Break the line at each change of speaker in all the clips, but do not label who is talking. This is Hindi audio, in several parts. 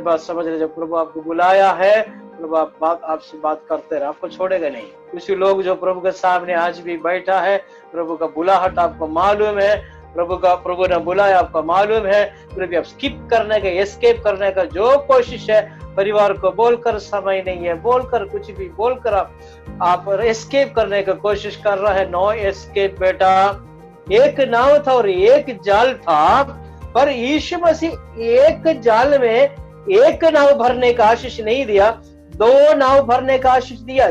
बात समझ रहे, जब प्रभु आपको बुलाया है, प्रभु आपसे बात करते रहे, आपको छोड़ेगा नहीं। कुछ लोग जो प्रभु के सामने आज भी बैठा है, प्रभु का बुलाहट आपको मालूम है, प्रभु ने बुलाया आपको मालूम है, फिर भी आप स्किप करने का, एस्केप करने का जो कोशिश है, परिवार को बोलकर समय नहीं है, बोलकर कुछ भी बोलकर आप एस्केप करने का कोशिश कर रहा है। नो एस्केप बेटा। एक नाव था और एक जाल था, पर यीशु मसीह एक जाल में एक नाव भरने का आशीष नहीं दिया, 2 नाव भरने का आशीष दिया।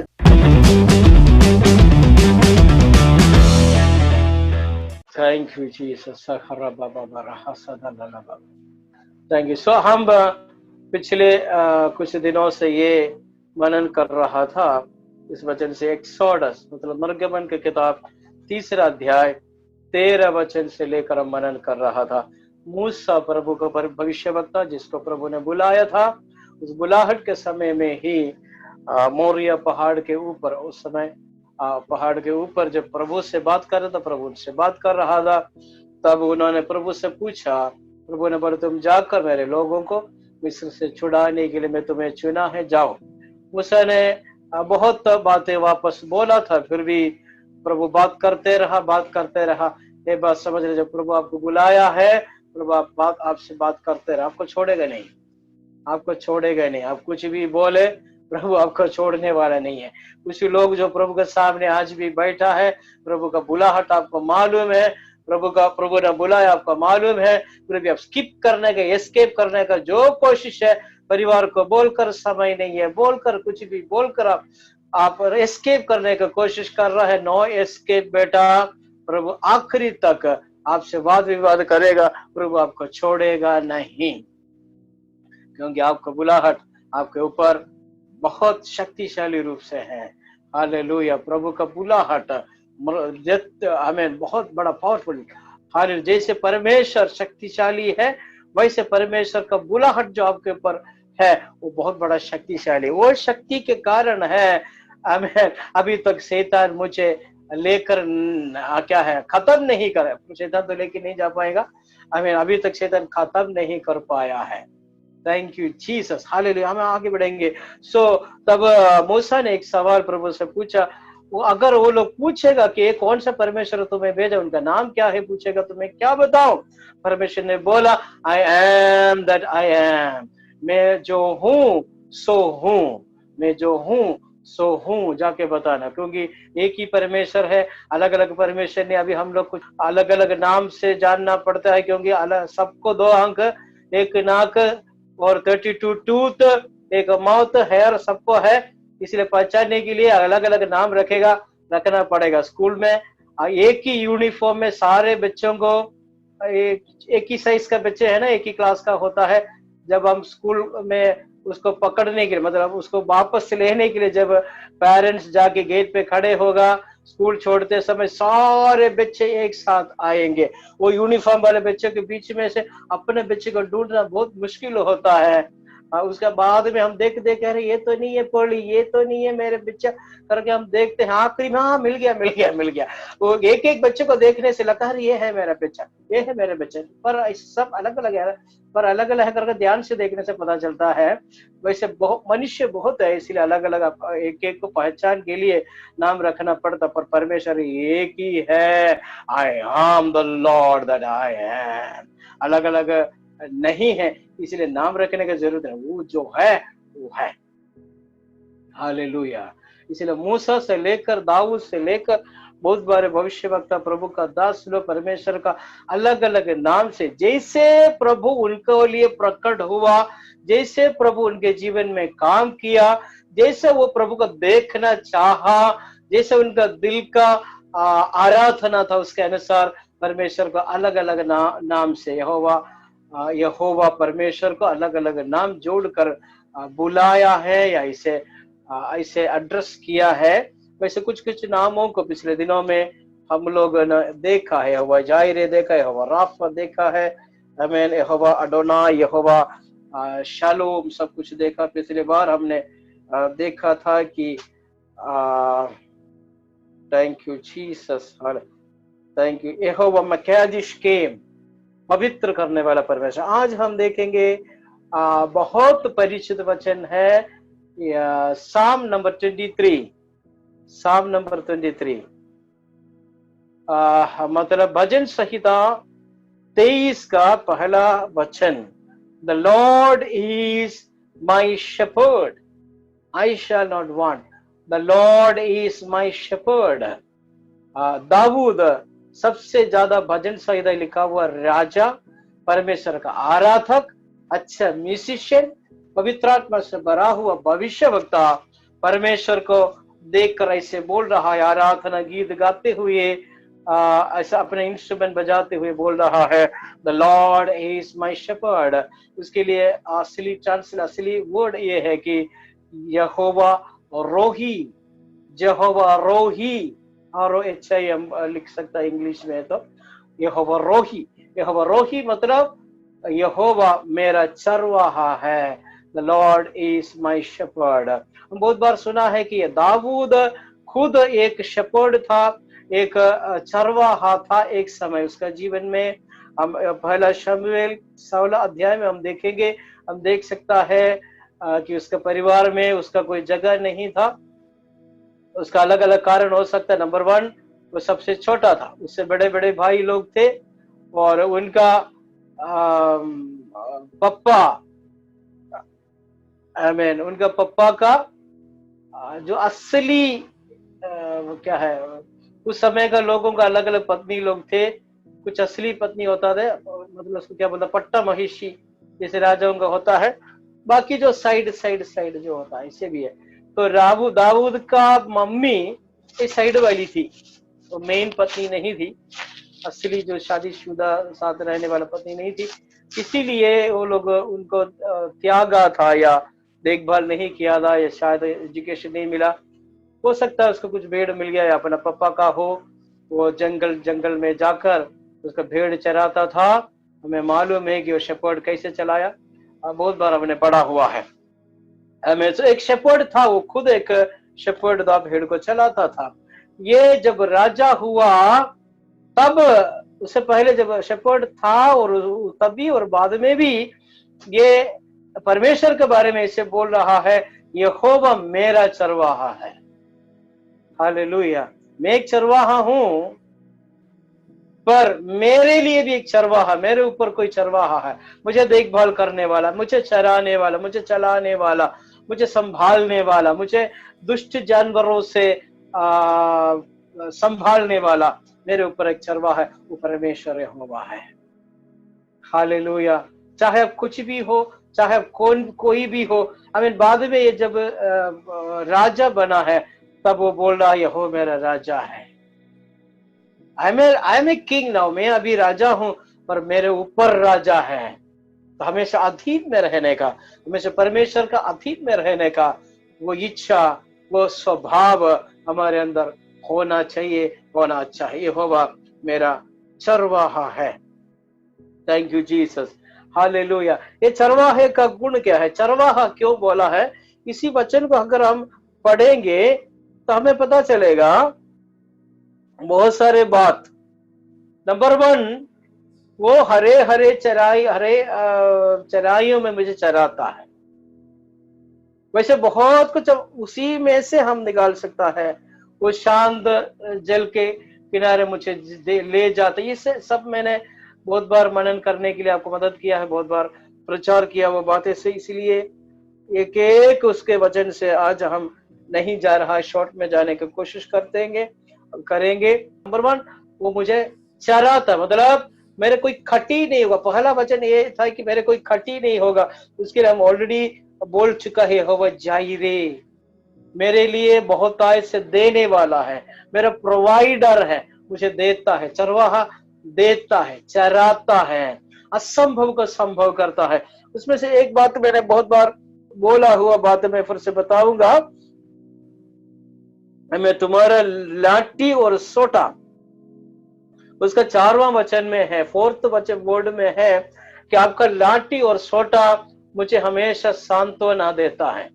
Thank you Jesus. Thank you. सो हम पिछले कुछ दिनों से ये मनन कर रहा था इस वचन से, एक्सोडस मतलब निर्गमन की किताब 3 अध्याय 13 वचन से लेकर हम मनन कर रहा था। मूसा प्रभु का भविष्यवक्ता, जिसको प्रभु ने बुलाया था, उस बुलाहट के समय में ही मोरिया पहाड़ के ऊपर, उस समय पहाड़ के ऊपर जब प्रभु से बात कर रहा था, प्रभु उनसे बात कर रहा था, तब उन्होंने प्रभु से पूछा, प्रभु ने बोला तुम जाकर मेरे लोगों को मिस्र से छुड़ाने के लिए मैं तुम्हें चुना है, जाओ। मूसा ने बहुत बातें वापस बोला था, फिर भी प्रभु बात करते रहा। ये बात समझ रहे, जब प्रभु आपको बुलाया है, प्रभु आपसे बात करते रहे, आपको छोड़ेगा नहीं, आपको छोड़ेगा नहीं। आप कुछ भी बोले, प्रभु आपको छोड़ने वाला नहीं है। कुछ लोग जो प्रभु के सामने आज भी बैठा है, प्रभु का बुलाहट आपको मालूम है, प्रभु ने बुलाया आपको मालूम है, फिर भी आप स्किप करने का, एस्केप करने का जो कोशिश है, परिवार को बोलकर समय नहीं है, बोलकर कुछ भी बोलकर आप एस्केप करने का कोशिश कर रहा है। नो एस्केप बेटा। प्रभु आखिरी तक आपसे वाद विवाद करेगा, प्रभु आपको छोड़ेगा नहीं, क्योंकि आपका बुलाहट आपके ऊपर बहुत शक्तिशाली रूप से है। हालेलुया। प्रभु का बुलाहट हमें बहुत बड़ा पावरफुल। हालेलुया। जैसे परमेश्वर शक्तिशाली है, वैसे परमेश्वर का बुलाहट जो आपके ऊपर है वो बहुत बड़ा शक्तिशाली। वो शक्ति के कारण है हमें अभी तक शैतान मुझे लेकर क्या है खत्म नहीं कर, शैतान तो लेके नहीं जा पाएगा, हमें अभी तक शैतान खत्म नहीं कर पाया है। Thank you Jesus. हालेलुया। हम आगे बढ़ेंगे। तब मूसा ने एक सवाल प्रभु से पूछा, अगर वो लोग पूछेगा कि कौन सा परमेश्वर तुम्हें भेजा, उनका नाम क्या है, पूछेगा तो मैं क्या बताऊं? परमेश्वर ने बोला, I am that I am. मैं जो हूं सो हूं, मैं जो हूं सो हूं, जाके बताना। क्योंकि एक ही परमेश्वर है, अलग अलग परमेश्वर ने, अभी हम लोग कुछ अलग अलग नाम से जानना पड़ता है, क्योंकि सबको 2 अंक, एक नाक और 32 टूथ, एक माउथ, हेयर सबको है, इसलिए पहचानने के लिए अलग अलग नाम रखना पड़ेगा। स्कूल में एक ही यूनिफॉर्म में सारे बच्चों को, एक ही साइज का बच्चे है ना, एक ही क्लास का होता है। जब हम स्कूल में उसको पकड़ने के लिए, मतलब उसको वापस लेने के लिए, जब पेरेंट्स जाके गेट पे खड़े होगा, स्कूल छोड़ते समय सारे बच्चे एक साथ आएंगे, वो यूनिफॉर्म वाले बच्चों के बीच में से अपने बच्चे को ढूंढना बहुत मुश्किल होता है। उसके बाद में हम देख कह रहे ये तो नहीं है पोली, ये तो नहीं है मेरे बच्चा, करके हम देखते हैं, आखिरी में हाँ मिल गया। वो एक एक बच्चे को देखने से लगता है ये है मेरा बच्चा, ये है मेरे बच्चे, पर सब अलग अलग है, पर अलग अलग है करके ध्यान से देखने से पता चलता है। वैसे मनुष्य बहुत है, इसलिए अलग अलग एक एक को पहचान के लिए नाम रखना पड़ता, पर परमेश्वर एक ही है, I am the Lord that I am. अलग अलग नहीं है, इसलिए नाम रखने की जरूरत है, वो जो है वो है। हालेलुया। इसलिए मूसा से लेकर दाऊद से लेकर बहुत बारे भविष्यवक्ता, प्रभु का दास लोग परमेश्वर का अलग अलग नाम से, जैसे प्रभु उनको लिए प्रकट हुआ, जैसे प्रभु उनके जीवन में काम किया, जैसे वो प्रभु को देखना चाहा, जैसे उनका दिल का आराधना था, उसके अनुसार परमेश्वर को अलग अलग नाम से यहोवा परमेश्वर को अलग अलग नाम जोड़कर बुलाया है, या इसे एड्रेस किया है। वैसे कुछ कुछ नामों को पिछले दिनों में हम लोग ने देखा है, यहोवा जायरे देखा है, यहोवा राफा देखा है, आमीन, यहोवा अडोनाई, यहोवा शालोम, सब कुछ देखा। पिछले बार हमने देखा था कि thank you Jesus, thank you, यहोवा मकादिश केम, पवित्र करने वाला परमेश्वर। आज हम देखेंगे बहुत परिचित वचन है, साम नंबर 23, साम नंबर 23, मतलब भजन संहिता 23 का पहला वचन, the Lord is my shepherd, I shall not want, the Lord is my shepherd. दाऊद सबसे ज्यादा भजन संहिता लिखा हुआ राजा, परमेश्वर का आराधक, अच्छा म्यूजिशियन, पवित्र आत्मा से भरा हुआ भविष्य वक्ता, परमेश्वर को देखकर ऐसे बोल रहा है, आराधना गीत गाते हुए, ऐसा अपने इंस्ट्रूमेंट बजाते हुए बोल रहा है, the Lord is my shepherd. उसके लिए असली ट्रांसलेशन, असली वर्ड ये है कि यहोवा रोही, यहोवा रोही, ROHI लिख सकता है इंग्लिश में, तो यहोवा रोही, यहोवा रोही मतलब यहोवा मेरा चरवाहा है, the Lord is my shepherd. हम बहुत बार सुना है कि दाऊद खुद एक शेपर्ड था, एक चरवाहा था एक समय उसका जीवन में। हम पहला शमूएल 16 अध्याय में हम देखेंगे, हम देख सकता है कि उसके परिवार में उसका कोई जगह नहीं था। उसका अलग अलग कारण हो सकता है। नंबर 1, वो सबसे छोटा था, उससे बड़े बड़े भाई लोग थे, और उनका पप्पा, आमीन, उनका पप्पा का जो असली क्या है, उस समय का लोगों का अलग अलग पत्नी लोग थे। कुछ असली पत्नी होता थे, मतलब उसको क्या बोलता, पट्टा महिषी जैसे राजाओं का होता है, बाकी जो साइड साइड साइड जो होता है इसे भी है। तो दाऊद का मम्मी इस साइड वाली थी, तो मेन पत्नी नहीं थी, असली जो शादीशुदा साथ रहने वाला पत्नी नहीं थी, इसीलिए वो लोग उनको त्यागा था या देखभाल नहीं किया था, या शायद एजुकेशन नहीं मिला, हो सकता है उसको कुछ भेड़ मिल गया या अपना पापा का हो, वो जंगल में जाकर उसका भेड़ चराता था। हमें मालूम है कि वो शेपर्ड कैसे चलाया, बहुत बार हमने पढ़ा हुआ है। हमें तो एक शेपर्ड था, वो खुद एक शेपर्ड था, भेड़ को चलाता था। ये जब राजा हुआ तब, उससे पहले जब शेपर्ड था और तभी और बाद में भी ये परमेश्वर के बारे में इसे बोल रहा है, यहोवा मेरा चरवाहा है। हालेलुया, मैं एक चरवाहा हूं, पर मेरे लिए भी एक चरवाहा, मेरे ऊपर कोई चरवाहा है, मुझे देखभाल करने वाला, मुझे चराने वाला, मुझे चलाने वाला, मुझे संभालने वाला, मुझे दुष्ट जानवरों से संभालने वाला, मेरे ऊपर एक चरवाहा है, वो परमेश्वर यहोवा है। हालेलुया, चाहे अब कुछ भी हो, चाहे अब कोई भी हो। बाद में ये जब राजा बना है तब वो बोल रहा, यहोवा मेरा राजा है, I am a king now, मैं अभी राजा हूं, पर मेरे ऊपर राजा है। तो हमेशा अधीन में रहने का, हमेशा परमेश्वर का अधीन में रहने का वो इच्छा, वो स्वभाव हमारे अंदर होना चाहिए, होना अच्छा है। यहोवा मेरा चरवाहा है। Thank you Jesus, hallelujah. ये चरवाहे का गुण क्या है, चरवाहा क्यों बोला है, इसी वचन को अगर हम पढ़ेंगे तो हमें पता चलेगा बहुत सारे बात। नंबर 1, वो हरे हरे चराइयों में मुझे चराता है। वैसे बहुत कुछ उसी में से हम निकाल सकता है। वो शांत जल के किनारे मुझे ले जाता है। ये सब मैंने बहुत बार मनन करने के लिए आपको मदद किया है, बहुत बार प्रचार किया वो बातें से, इसलिए एक एक उसके वचन से आज हम नहीं जा रहा, शॉर्ट में जाने की कोशिश करेंगे। नंबर 1, वो मुझे चराता, मतलब मेरे कोई खटी नहीं होगा। पहला वचन ये था कि मेरे कोई खटी नहीं होगा, उसके लिए हम ऑलरेडी बोल चुका है, यहोवा जायरे, मेरे लिए बहुताय से देने वाला है, मेरा प्रोवाइडर है, मुझे देता है, चरवाहा देता है, चराता है, असंभव को संभव करता है। उसमें से एक बात मैंने बहुत बार बोला हुआ बात मैं फिर से बताऊंगा, मैं तुम्हारा लाठी और सोटा, उसका 4वां वचन में है, 4th वचन वर्ड में है कि आपका लाठी और सोटा मुझे हमेशा सांत्वना देता है।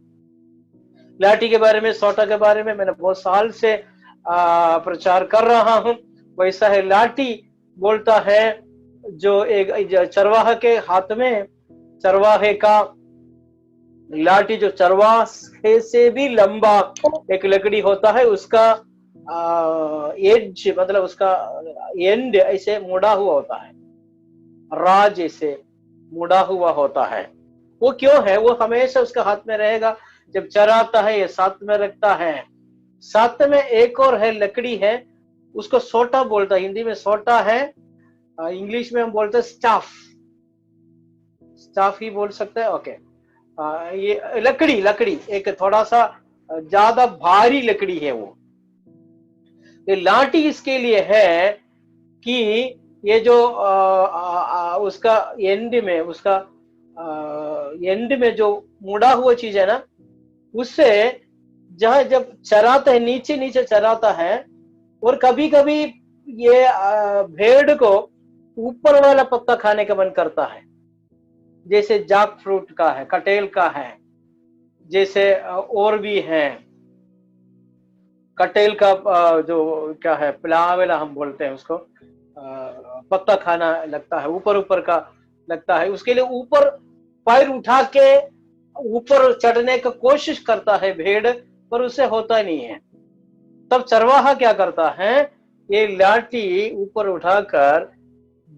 लाठी के बारे में, सोटा के बारे में मैंने बहुत साल से प्रचार कर रहा हूं। वैसा है, लाठी बोलता है जो एक चरवाहा के हाथ में चरवाहे का लाठी, जो चरवाहे से भी लंबा एक लकड़ी होता है, उसका एज मतलब उसका एंड ऐसे मुड़ा हुआ होता है, राज ऐसे मुड़ा हुआ होता है। वो क्यों है? वो हमेशा उसका हाथ में रहेगा जब चराता है, ये साथ में रखता है। साथ में एक और है, लकड़ी है, उसको सोटा बोलता है, हिंदी में सोटा है, इंग्लिश में हम बोलते हैं स्टाफ, स्टाफ ही बोल सकते हैं। ओके, ये लकड़ी एक थोड़ा सा ज्यादा भारी लकड़ी है वो। ये लाठी इसके लिए है कि ये जो उसका एंड में, उसका एंड में जो मुड़ा हुआ चीज है ना, उससे जहां जब चराता है, नीचे नीचे चराता है, और कभी कभी ये भेड़ को ऊपर वाला पत्ता खाने का मन करता है, जैसे जैक फ्रूट का है, कटेल का है, जैसे और भी है, कटेल का जो क्या है, प्लावेला हम बोलते हैं उसको, पत्ता खाना लगता है, ऊपर ऊपर का लगता है, उसके लिए ऊपर पैर उठा के ऊपर चढ़ने का कोशिश करता है भेड़, पर उसे होता नहीं है। तब चरवाहा क्या करता है, ये लाठी ऊपर उठाकर,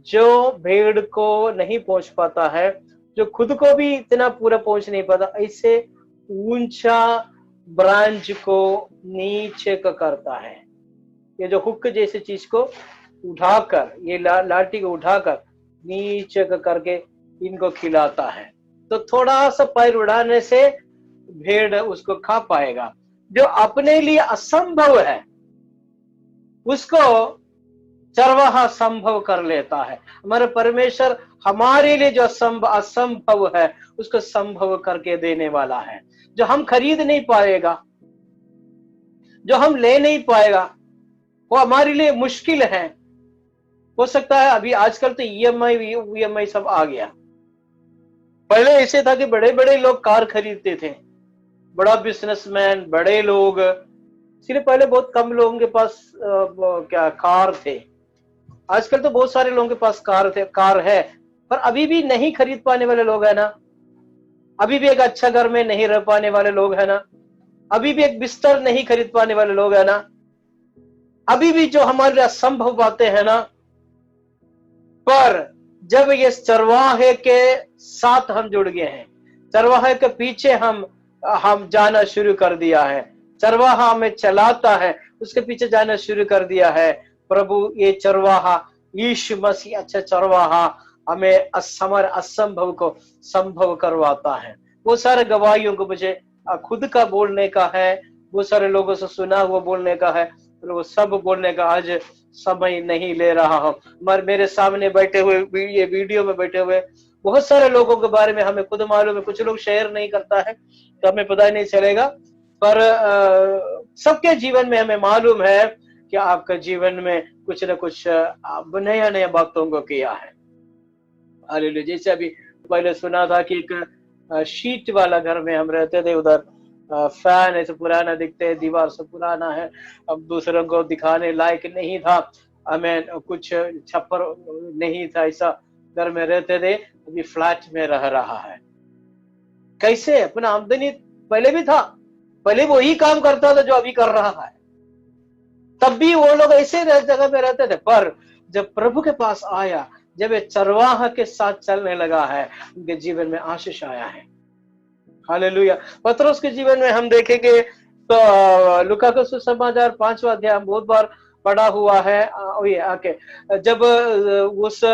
जो भेड़ को नहीं पहुंच पाता है, जो खुद को भी इतना पूरा पहुंच नहीं पाता, ऐसे ऊंचा ब्रांच को नीचे का करता है। ये जो हुक जैसी चीज को उठाकर, ये लाठी को उठाकर नीचे का करके इनको खिलाता है। तो थोड़ा सा पैर उड़ाने से भेड़ उसको खा पाएगा। जो अपने लिए असंभव है उसको चरवाहा संभव कर लेता है। हमारे परमेश्वर हमारे लिए जो असंभव है उसको संभव करके देने वाला है। जो हम खरीद नहीं पाएगा, जो हम ले नहीं पाएगा, वो हमारे लिए मुश्किल है। हो सकता है अभी आजकल तो ईएमआई सब आ गया। पहले ऐसे था कि बड़े बड़े लोग कार खरीदते थे, बड़ा बिजनेसमैन, बड़े लोग, इसलिए पहले बहुत कम लोगों के पास क्या कार थे। आजकल तो बहुत सारे लोगों के पास कार है, पर अभी भी नहीं खरीद पाने वाले लोग है ना, अभी भी एक अच्छा घर में नहीं रह पाने वाले लोग है ना, अभी भी एक बिस्तर नहीं खरीद पाने वाले लोग है ना, अभी भी जो हमारे लिए असंभव बातें हैं ना। पर जब ये चरवाहे के साथ हम जुड़ गए हैं, चरवाहे के पीछे हम जाना शुरू कर दिया है, चरवाहा हमें चलाता है, उसके पीछे जाना शुरू कर दिया है। प्रभु ये चरवाहा यीशु मसीह अच्छा चरवाहा हमें असंभव को संभव करवाता है। वो सारे गवाहियों को मुझे खुद का बोलने का है, वो सारे लोगों से सुना हुआ बोलने का है, वो सब बोलने का आज समय नहीं ले रहा हूं। मगर मेरे सामने बैठे हुए, ये वीडियो में बैठे हुए बहुत सारे लोगों के बारे में हमें खुद मालूम है। कुछ लोग शेयर नहीं करता है तो हमें पता ही नहीं चलेगा, पर सबके जीवन में हमें मालूम है कि आपका जीवन में कुछ न कुछ नया नया बातों को किया है। हालेलुया। जैसे अभी पहले सुना था कि एक शीट वाला घर में हम रहते थे, उधर फैन ऐसे पुराना दिखते है, दीवार से पुराना है, अब दूसरों को दिखाने लायक नहीं था, हमें कुछ छप्पर नहीं था, ऐसा घर में रहते थे। अभी फ्लैट में रह रहा है। कैसे? अपना आमदनी पहले भी था, पहले वही काम करता था जो अभी कर रहा है, तब भी वो लोग ऐसे जगह पे रहते थे। पर जब प्रभु के पास आया, जब ये चरवाहा के साथ चलने लगा है, उनके जीवन में आशीष आया है। हालेलुया। पतरस के जीवन में हम देखेंगे तो लूका का सुसमाचार 5वां अध्याय बहुत बार पढ़ा हुआ है। आके जब उस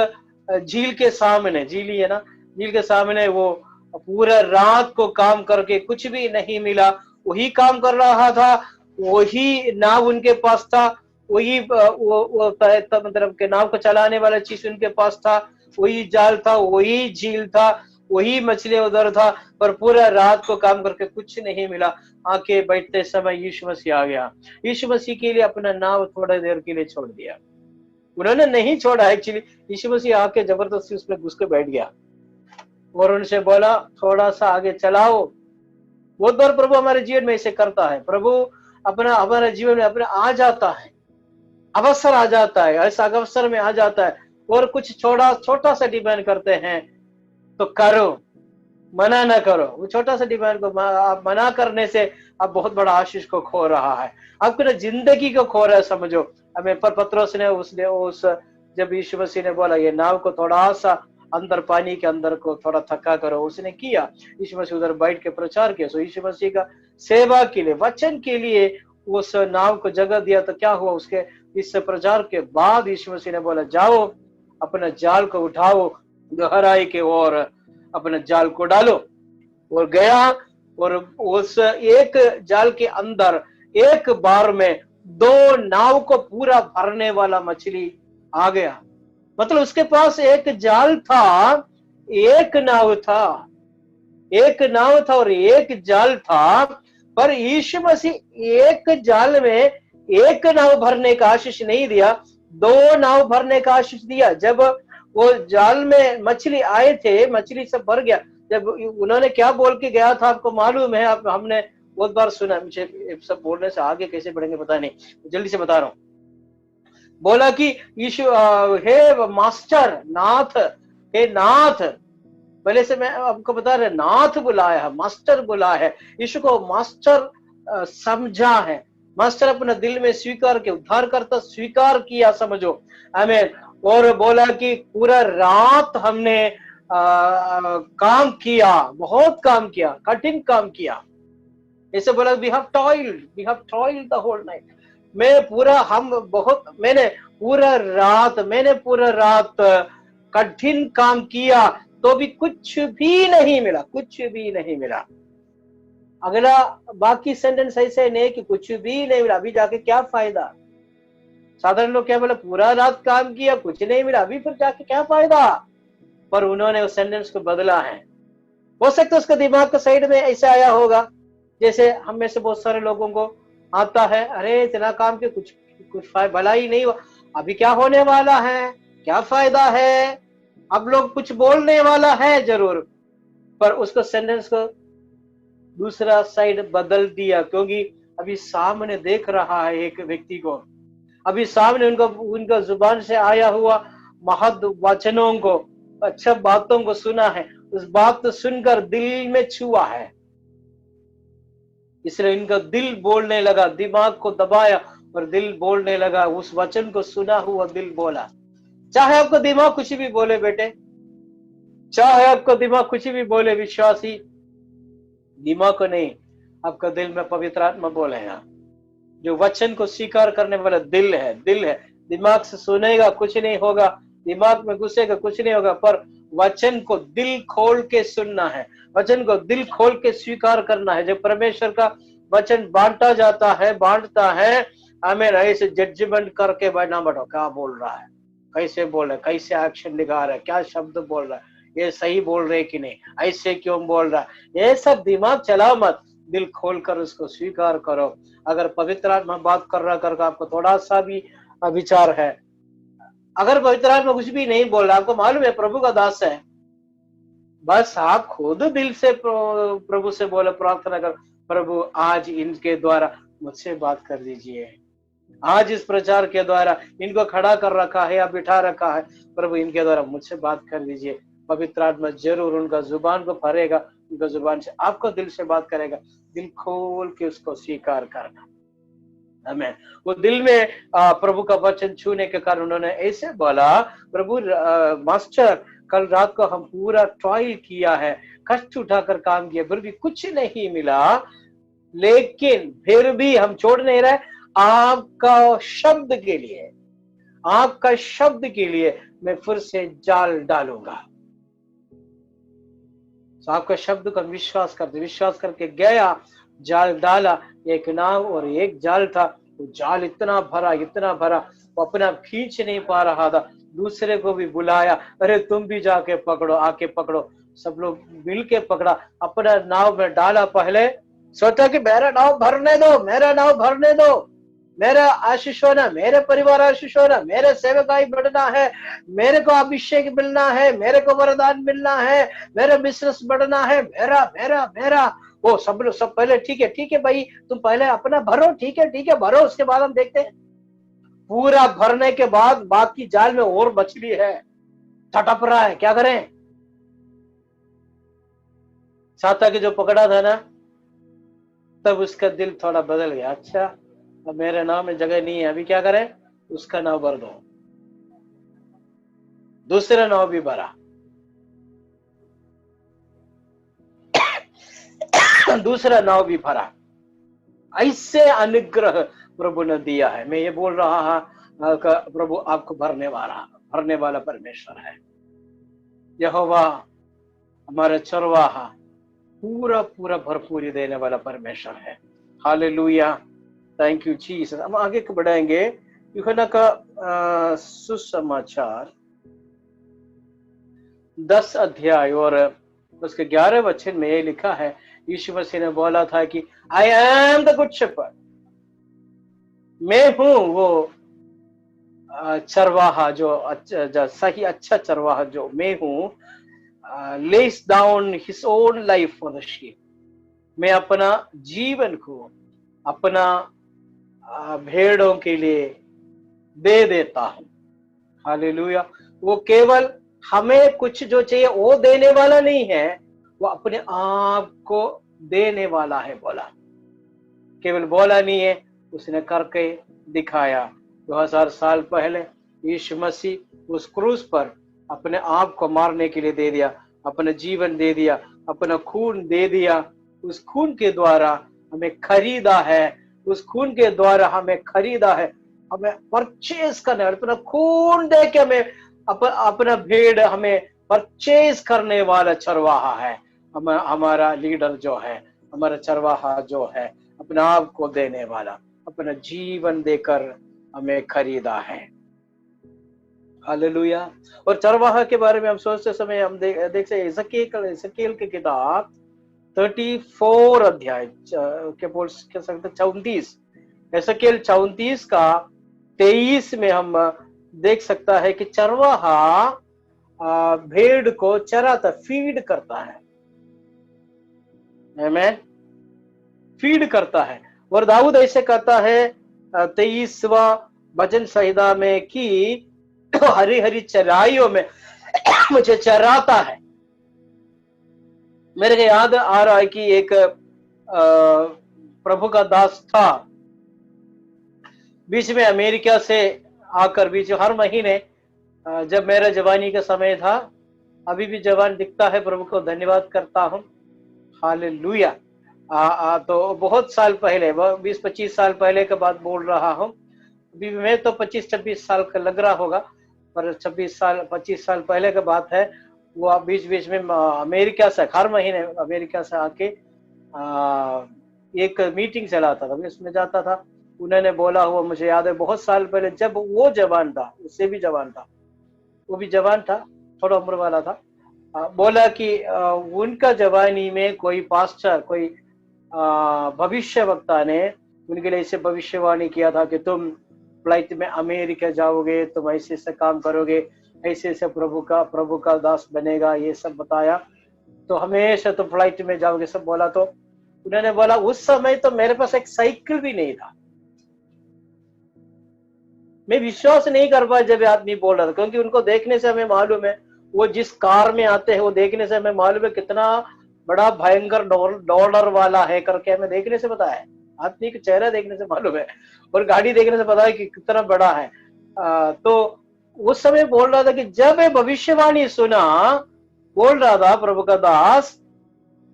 झील के सामने, झील ही है ना, झील के सामने वो पूरा रात को काम करके कुछ भी नहीं मिला, वही काम कर रहा था, वही नाव उनके पास था, वही वो मतलब के नाव को चलाने वाला चीज उनके पास था, वही जाल था, वही झील था, वही मछली उधर था, पर पूरा रात को काम करके कुछ नहीं मिला। आके बैठते समय यीशु मसीह आ गया। यीशु मसीह के लिए अपना नाव थोड़ा देर के लिए छोड़ दिया। उन्होंने नहीं छोड़ा एक्चुअली, यीशु मसीह आके जबरदस्ती उसमें घुस के बैठ गया और उनसे बोला थोड़ा सा आगे चलाओ। बहुत बार प्रभु हमारे जीवन में ऐसे करता है। प्रभु अपना हमारे जीवन में अपने आ जाता है, अवसर आ जाता है, ऐसा अवसर में आ जाता है और कुछ छोटा सा डिमांड करते हैं तो करो, मना ना करो। वो छोटा सा डिमांड को आप मना करने से आप बहुत बड़ा आशीष को खो रहा है, आपको ना जिंदगी को खो रहा है, समझो। हमें पर पत्रोस ने उसने उस जब यीशु मसीह ने बोला ये नाव को थोड़ा सा अंदर पानी के अंदर को थोड़ा थक्का करो, उसने किया। यीशु मसीह उधर बैठ के प्रचार किया। सो यीशु मसीह का सेवा के लिए, वचन के लिए उस नाव को जगह दिया। तो क्या हुआ, उसके इस प्रचार के बाद यीशु मसीह ने बोला जाओ अपना जाल को उठाओ, गहराई के ओर अपना जाल को डालो। और गया, और उस एक जाल के अंदर एक बार में 2 नाव को पूरा भरने वाला मछली आ गया। मतलब उसके पास एक जाल था, एक नाव था, एक नाव था और एक जाल था। पर यीशु मसीह एक जाल में एक नाव भरने का आशीष नहीं दिया, 2 नाव भरने का आशीष दिया। जब वो जाल में मछली आए थे, मछली सब भर गया। जब उन्होंने क्या बोल के गया था आपको मालूम है? आप हमने बहुत बार सुना। मुझे सब बोलने से आगे कैसे बढ़ेंगे पता नहीं, जल्दी से बता रहा हूँ। बोला कि यीशु हे मास्टर, नाथ, हे नाथ। पहले से मैं आपको बता रहा, नाथ बुलाया है, मास्टर बुलाया है। यीशु को मास्टर समझा है, मास्टर अपना दिल में स्वीकार किया, उद्धार करता स्वीकार किया, समझो। आमीन। और बोला कि पूरा रात हमने काम किया, बहुत काम किया, कठिन काम किया। ऐसे बोला we have toiled the whole night. मैंने पूरा रात कठिन काम किया, तो भी कुछ भी नहीं मिला, कुछ भी नहीं मिला। अगला बाकी सेंटेंस ऐसे नहीं कि कुछ भी नहीं मिला, अभी जाके क्या फायदा। साधारण लोग क्या बोले, पूरा रात काम किया कुछ नहीं मिला, अभी फिर जाके क्या फायदा। पर उन्होंने उस सेंटेंस को बदला है। हो सकता है उसका दिमाग का साइड में ऐसा आया होगा, जैसे हम में से बहुत सारे लोगों को आता है, अरे इतना काम के कुछ भला ही नहीं हुआ, अभी क्या होने वाला है, क्या फायदा है। अब लोग कुछ बोलने वाला है जरूर, पर उसको सेंटेंस को दूसरा साइड बदल दिया, क्योंकि अभी सामने देख रहा है एक व्यक्ति को, अभी सामने उनका जुबान से आया हुआ महद वचनों को, अच्छा बातों को सुना है, उस बात को सुनकर दिल में छुआ है, इसलिए इनका दिल बोलने लगा। दिमाग को दबाया और दिल बोलने लगा, उस वचन को सुना हुआ दिल बोला। चाहे आपका दिमाग कुछ भी बोले बेटे, चाहे आपका दिमाग कुछ भी बोले, विश्वासी दिमाग को नहीं, आपका दिल में पवित्र आत्मा बोलेगा। जो वचन को स्वीकार करने वाला दिल है। दिमाग से सुनेगा कुछ नहीं होगा, दिमाग में घुसेगा कुछ नहीं होगा, पर वचन को दिल खोल के सुनना है, वचन को दिल खोल के स्वीकार करना है। जब परमेश्वर का वचन बांटता है, हमें ऐसे जजमेंट करके बैठना बैठो, क्या बोल रहा है, कैसे बोल रहा है, कैसे एक्शन दिखा रहा है, क्या शब्द बोल रहा है, ये सही बोल रहे कि नहीं, ऐसे क्यों बोल रहा है, ये सब दिमाग चलाओ मत, दिल खोल कर उसको स्वीकार करो। अगर पवित्र आत्मा बात कर रहा करके आपको थोड़ा सा भी विचार है, अगर पवित्र आत्मा कुछ भी नहीं बोल रहा, आपको मालूम है प्रभु का दास है, बस आप खुद दिल से प्रभु से बोले, प्रार्थना कर, प्रभु आज इनके द्वारा मुझसे बात कर दीजिए, आज इस प्रचार के द्वारा इनको खड़ा कर रखा है या बिठा रखा है, प्रभु इनके द्वारा मुझसे बात कर दीजिए। पवित्र आत्मा जरूर उनका जुबान को भरेगा, उनका जुबान से आपको दिल से बात करेगा। दिल खोल के उसको स्वीकार करना। आमीन। वो दिल में प्रभु का वचन छूने के कारण उन्होंने ऐसे बोला, प्रभु मास्टर कल रात को हम पूरा ट्रायल किया है, कष्ट उठाकर काम किया, फिर भी कुछ नहीं मिला, लेकिन फिर भी हम छोड़ नहीं रहे। आपका शब्द के लिए मैं फिर से जाल डालूंगा। तो आपका शब्द का विश्वास करके गया, जाल डाला, एक नाव और एक जाल था। वो जाल इतना भरा, वो अपना खींच नहीं पा रहा था, दूसरे को भी बुलाया, अरे तुम भी जाके पकड़ो, आके पकड़ो। सब लोग मिल के पकड़ा, अपना नाव में डाला। पहले सोचा कि मेरा नाव भरने दो, मेरा आशीष होना, मेरे परिवार आशीष होना, मेरे सेवकाई बढ़ना है, मेरे को अभिषेक मिलना है, मेरे को वरदान मिलना है, मेरा बिजनेस बढ़ना है, मेरा। वो सब पहले ठीक है भाई, तुम पहले अपना भरो, ठीक है भरो, उसके बाद हम देखते हैं। पूरा भरने के बाद बाकी जाल में और मछली है, तड़प रहा है, क्या करें। छाता के जो पकड़ा था ना, तब उसका दिल थोड़ा बदल गया। अच्छा, अब मेरे नाम में जगह नहीं है, अभी क्या करें, उसका नाम भर दो। दूसरा नाव भी भरा, दूसरा नाव भी भरा। ऐसे अनुग्रह प्रभु ने दिया है। मैं ये बोल रहा हूं, प्रभु आपको भरने वाला परमेश्वर है। यहोवा हमारा चरवाहा पूरा पूरा भरपूरी देने वाला परमेश्वर है। Hallelujah, thank you Jesus. हम आगे बढ़ाएंगे। यूहन्ना का सुसमाचार 10 अध्याय और उसके 11 वचन में ये लिखा है, यीशु मसीह ने बोला था कि I am the good shepherd, मैं हूं वो चरवाहा जो सही अच्छा चरवाहा जो मैं हूं, less down his own life for the sheep. मैं अपना जीवन को अपना भेड़ों के लिए दे देता हूं। हालेलुया। वो केवल हमें कुछ जो चाहिए वो देने वाला नहीं है, वो अपने आप को देने वाला है। बोला, केवल बोला नहीं है, उसने करके दिखाया। 2000 साल पहले यीशु मसीह उस क्रूस पर अपने आप को मारने के लिए दे दिया, अपना जीवन दे दिया, अपना खून दे दिया। उस खून के द्वारा हमें खरीदा है, उस खून के द्वारा हमें खरीदा है, हमें परचेज करना है। अपना खून दे के हमें अपना भेड़ हमें परचेज करने वाला चरवाहा है। हमारा लीडर जो है, हमारा चरवाहा जो है, अपने आप को देने वाला, अपना जीवन देकर हमें खरीदा है। हालेलुया। और चरवाहा के बारे में हम सोचते समय हम देख सकते एजेकिएल की किताब 34 अध्याय के बोल सकते 34, एजेकिएल 34 का 23 में हम देख सकता है कि चरवाहा भेड़ को चराता, फीड करता है। आमीन, फीड करता है। और दाऊद ऐसे कहता है 23वां भजन संहिता में कि हरी हरी चराइयों में मुझे चराता है। मेरे को याद आ रहा है कि एक प्रभु का दास था, बीच में अमेरिका से आकर, बीच हर महीने जब मेरा जवानी का समय था, अभी भी जवान दिखता है, प्रभु को धन्यवाद करता हूं। हालेलुया। तो बहुत साल पहले, 20-25 साल पहले का बात बोल रहा हूं। अभी मैं तो 25-26 साल का लग रहा होगा, पर 25 साल पहले का बात है। वो बीच बीच में अमेरिका से, हर महीने अमेरिका से आके एक मीटिंग चलाता था, उसमें जाता था। उन्होंने बोला हुआ मुझे याद है, बहुत साल पहले जब वो जवान था, उससे भी जवान था, वो भी जवान था, थोड़ा उम्र वाला था। बोला कि उनका जवानी में कोई पास्टर, कोई भविष्य वक्ता ने उनके लिए ऐसे भविष्यवाणी किया था कि तुम फ्लाइट में अमेरिका जाओगे, तुम ऐसे ऐसे काम करोगे, ऐसे ऐसे प्रभु का दास बनेगा, ये सब बताया। तो हमेशा तुम फ्लाइट में जाओगे, सब बोला। तो उन्होंने बोला उस समय तो मेरे पास एक साइकिल भी नहीं था। मैं विश्वास नहीं कर पाया जब आदमी बोल रहा था, क्योंकि उनको देखने से हमें मालूम है, वो जिस कार में आते हैं वो देखने से हमें मालूम है कितना बड़ा भयंकर डॉलर वाला है करके हमें देखने से पता है। आदमी का चेहरा देखने से मालूम है और गाड़ी देखने से पता है कि कितना बड़ा है। तो उस समय बोल रहा था कि जब ये भविष्यवाणी सुना, बोल रहा था प्रभु का दास,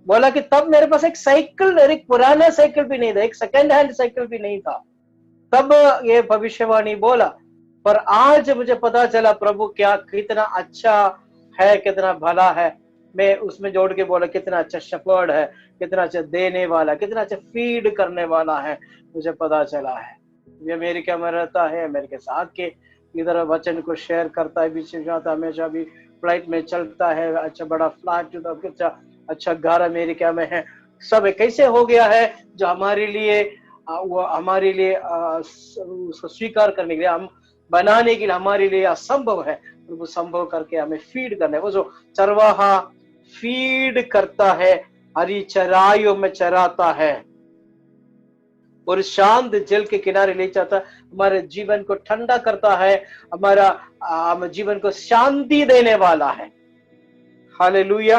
बोला कि तब मेरे पास एक साइकिल, एक पुराना साइकिल भी नहीं था, एक सेकेंड हैंड साइकिल भी नहीं था, तब ये भविष्यवाणी बोला। पर आज मुझे पता चला प्रभु क्या कितना अच्छा है, कितना भला है। मैं उसमें जोड़ के बोला कितना अच्छा शेपर्ड है, कितना अच्छा देने वाला, कितना अच्छा फीड करने वाला है, मुझे पता चला है। ये अमेरिका में रहता है, अमेरिका से आके इधर वचन को शेयर करता है, बीच में जाता, हमेशा भी फ्लाइट में चलता है, अच्छा बड़ा फ्लैट, अच्छा घर अमेरिका में है। सब कैसे हो गया है जो हमारे लिए वो हमारे लिए उसको स्वीकार करने के लिए, हम बनाने के लिए हमारे लिए असंभव है, वो संभव करके हमें फीड करना है। वो जो चरवाहा फीड करता है, हरी चराइयों में चराता है और शांत जल के किनारे ले जाता है, हमारे जीवन को ठंडा करता है, हमारा जीवन को शांति देने वाला है। हालेलुया।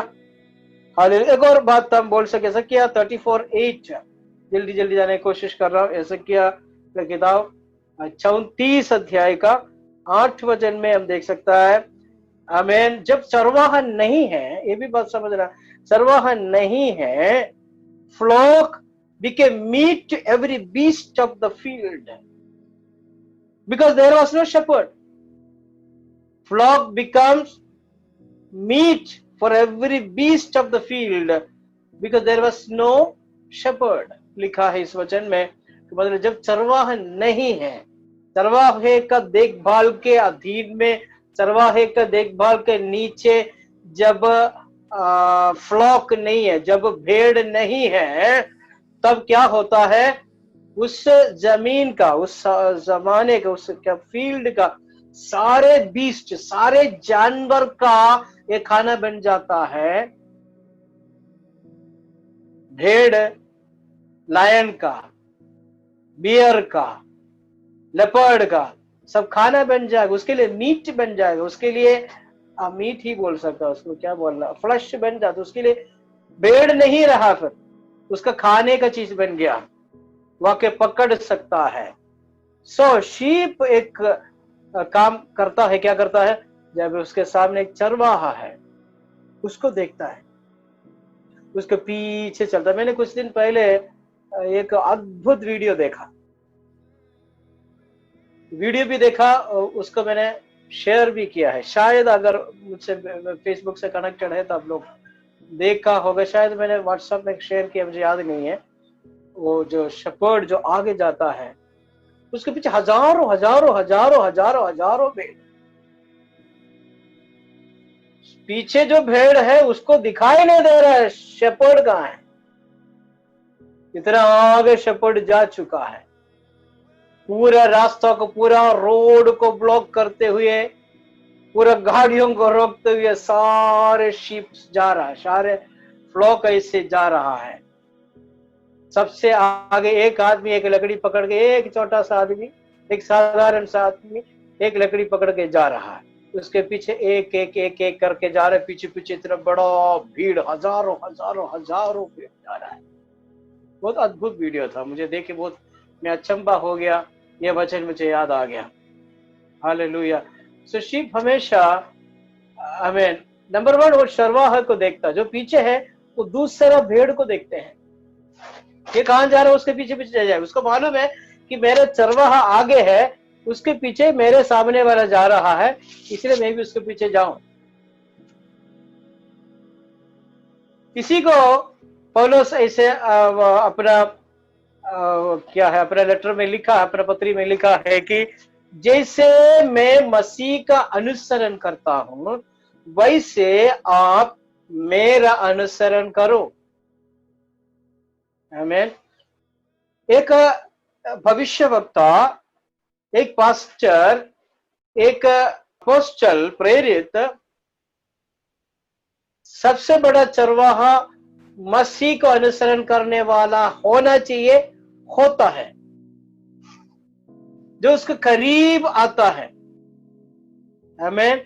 हालेलुया। एक और बात हम बोल सके, एजेकिया 34:8, जल्दी जल्दी जाने की कोशिश कर रहा हूँ। एजेकिया का किताब 34 अध्याय का 8 वचन में हम देख सकता है, आमीन, जब चरवाहा नहीं है, ये भी बात समझना, चरवाहा नहीं है, flock became meat to every beast of the field because there was no shepherd. Flock becomes meat for every beast of the field because there was no shepherd. लिखा है इस वचन में, मतलब जब चरवाहा नहीं है, चरवाहे का देखभाल के अधीन में, चरवाहे का देखभाल के नीचे जब फ्लॉक नहीं है, जब भेड़ नहीं है, तब क्या होता है, उस जमीन का, उस जमाने का, उस क्या फील्ड का सारे बीस्ट, सारे जानवर का ये खाना बन जाता है। भेड़, लायन का, बियर का, लेपर्ड का, सब खाना बन जाएगा, उसके लिए मीट बन जाएगा, उसके लिए मीट ही बोल सकता है, उसको क्या बोलना, फ्लश बन जाता, उसके लिए भेड़ नहीं रहा, फिर उसका खाने का चीज बन गया, वह के पकड़ सकता है। सो शीप एक काम करता है, क्या करता है, जब उसके सामने एक चरवाहा है, उसको देखता है, उसके पीछे चलता है। मैंने कुछ दिन पहले एक अद्भुत वीडियो देखा, वीडियो भी देखा, उसको मैंने शेयर भी किया है। शायद अगर मुझसे फेसबुक से कनेक्टेड है तो आप लोग देखा होगा, शायद मैंने व्हाट्सएप में शेयर किया, मुझे याद नहीं है। वो जो शेपर्ड जो आगे जाता है, उसके पीछे हजारों हजारों हजारों हजारों हजारों भेड़, पीछे जो भेड़ है उसको दिखाई नहीं दे रहा है शेपर्ड कहाँ है, इतना आगे शेपर्ड जा चुका है, पूरा रास्ता को, पूरा रोड को ब्लॉक करते हुए, पूरा गाड़ियों को रोकते हुए सारे शीप जा रहा है, सारे फ्लॉक ऐसे जा रहा है। सबसे आगे एक आदमी एक लकड़ी पकड़ के, एक छोटा सा आदमी, एक साधारण सा आदमी एक लकड़ी पकड़ के जा रहा है, उसके पीछे एक एक एक एक करके जा रहे, पीछे पीछे इतना बड़ा भीड़, हजारों हजारों हजारों भीड़ जा रहा है। बहुत अद्भुत वीडियो था, मुझे देख के बहुत मैं अचंभा हो गया, ये वचन मुझे याद आ गया। हालेलुया। सो शीप हमेशा हमें नंबर 1 वो चरवाहा को देखता, जो पीछे है वो दूसरा भेड़ को देखते हैं, ये कहां जा रहा है, उसके पीछे पीछे जाए, उसको मालूम है कि मेरा चरवाहा आगे है, उसके पीछे मेरे सामने वाला जा रहा है, इसलिए मैं भी उसके पीछे जाऊं। इसी को पौलुस ऐसे अपना क्या है, अपने लेटर में लिखा, अपना पत्री में लिखा है कि जैसे मैं मसीह का अनुसरण करता हूं, वैसे आप मेरा अनुसरण करो। आमीन। एक भविष्यवक्ता, एक पास्टर, एक अपोस्टल, प्रेरित, सबसे बड़ा चरवाहा मसीह को अनुसरण करने वाला होना चाहिए, होता है, जो उसके करीब आता है। हमें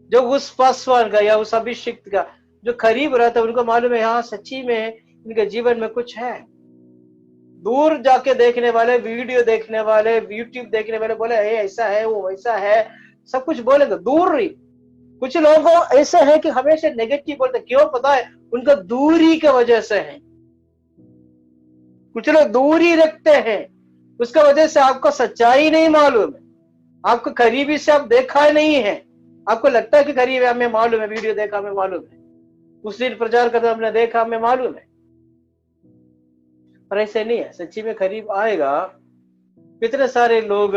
जो उस पासवान का या उस अभिषिक्त का जो करीब रहता है, उनको मालूम है हाँ सच्ची में इनके जीवन में कुछ है। दूर जाके देखने वाले, वीडियो देखने वाले, यूट्यूब देखने वाले बोले ऐसा है, वो वैसा है, सब कुछ बोलेगा, दूर ही। कुछ लोगों ऐसे है कि हमेशा नेगेटिव बोलते, क्यों पता है, उनका दूरी की वजह से है। कुछ लोग दूरी रखते हैं, उसका वजह से आपको सच्चाई नहीं मालूम है, आपको करीबी से आप देखा नहीं है, आपको लगता है कि करीब है, हमें मालूम है, वीडियो देखा हमें मालूम है, उस दिन प्रचार करते हमने देखा हमें मालूम है, पर ऐसे नहीं है। सच्ची में करीब आएगा। कितने सारे लोग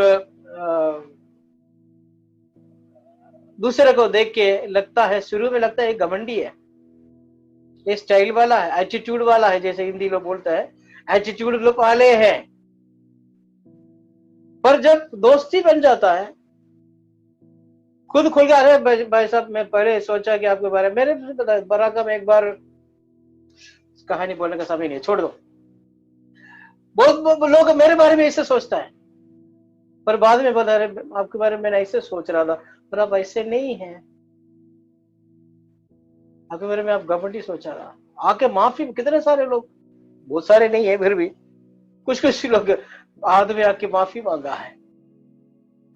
दूसरे को देख के लगता है, शुरू में लगता है घमंडी है, ये स्टाइल वाला है, एटीट्यूड वाला है, जैसे हिंदी लोग बोलता है, एटीट्यूड लोग वाले हैं। पर जब दोस्ती बन जाता है, खुद खुल के, अरे भाई साहब मैं पहले सोचा कि आपके बारे में, मेरे पता है बराका में एक बार, कहानी बोलने का समय नहीं है, छोड़ दो, बहुत लोग मेरे बारे में ऐसे सोचता है, पर बाद में बता रहे आपके बारे में मैंने ऐसे सोच रहा था, पर अब ऐसे नहीं है। आके मेरे में आप घमंडी सोचा रहा, आके माफी, कितने सारे लोग, बहुत सारे नहीं है फिर भी कुछ कुछ लोग आदमी आके माफी मांगा है।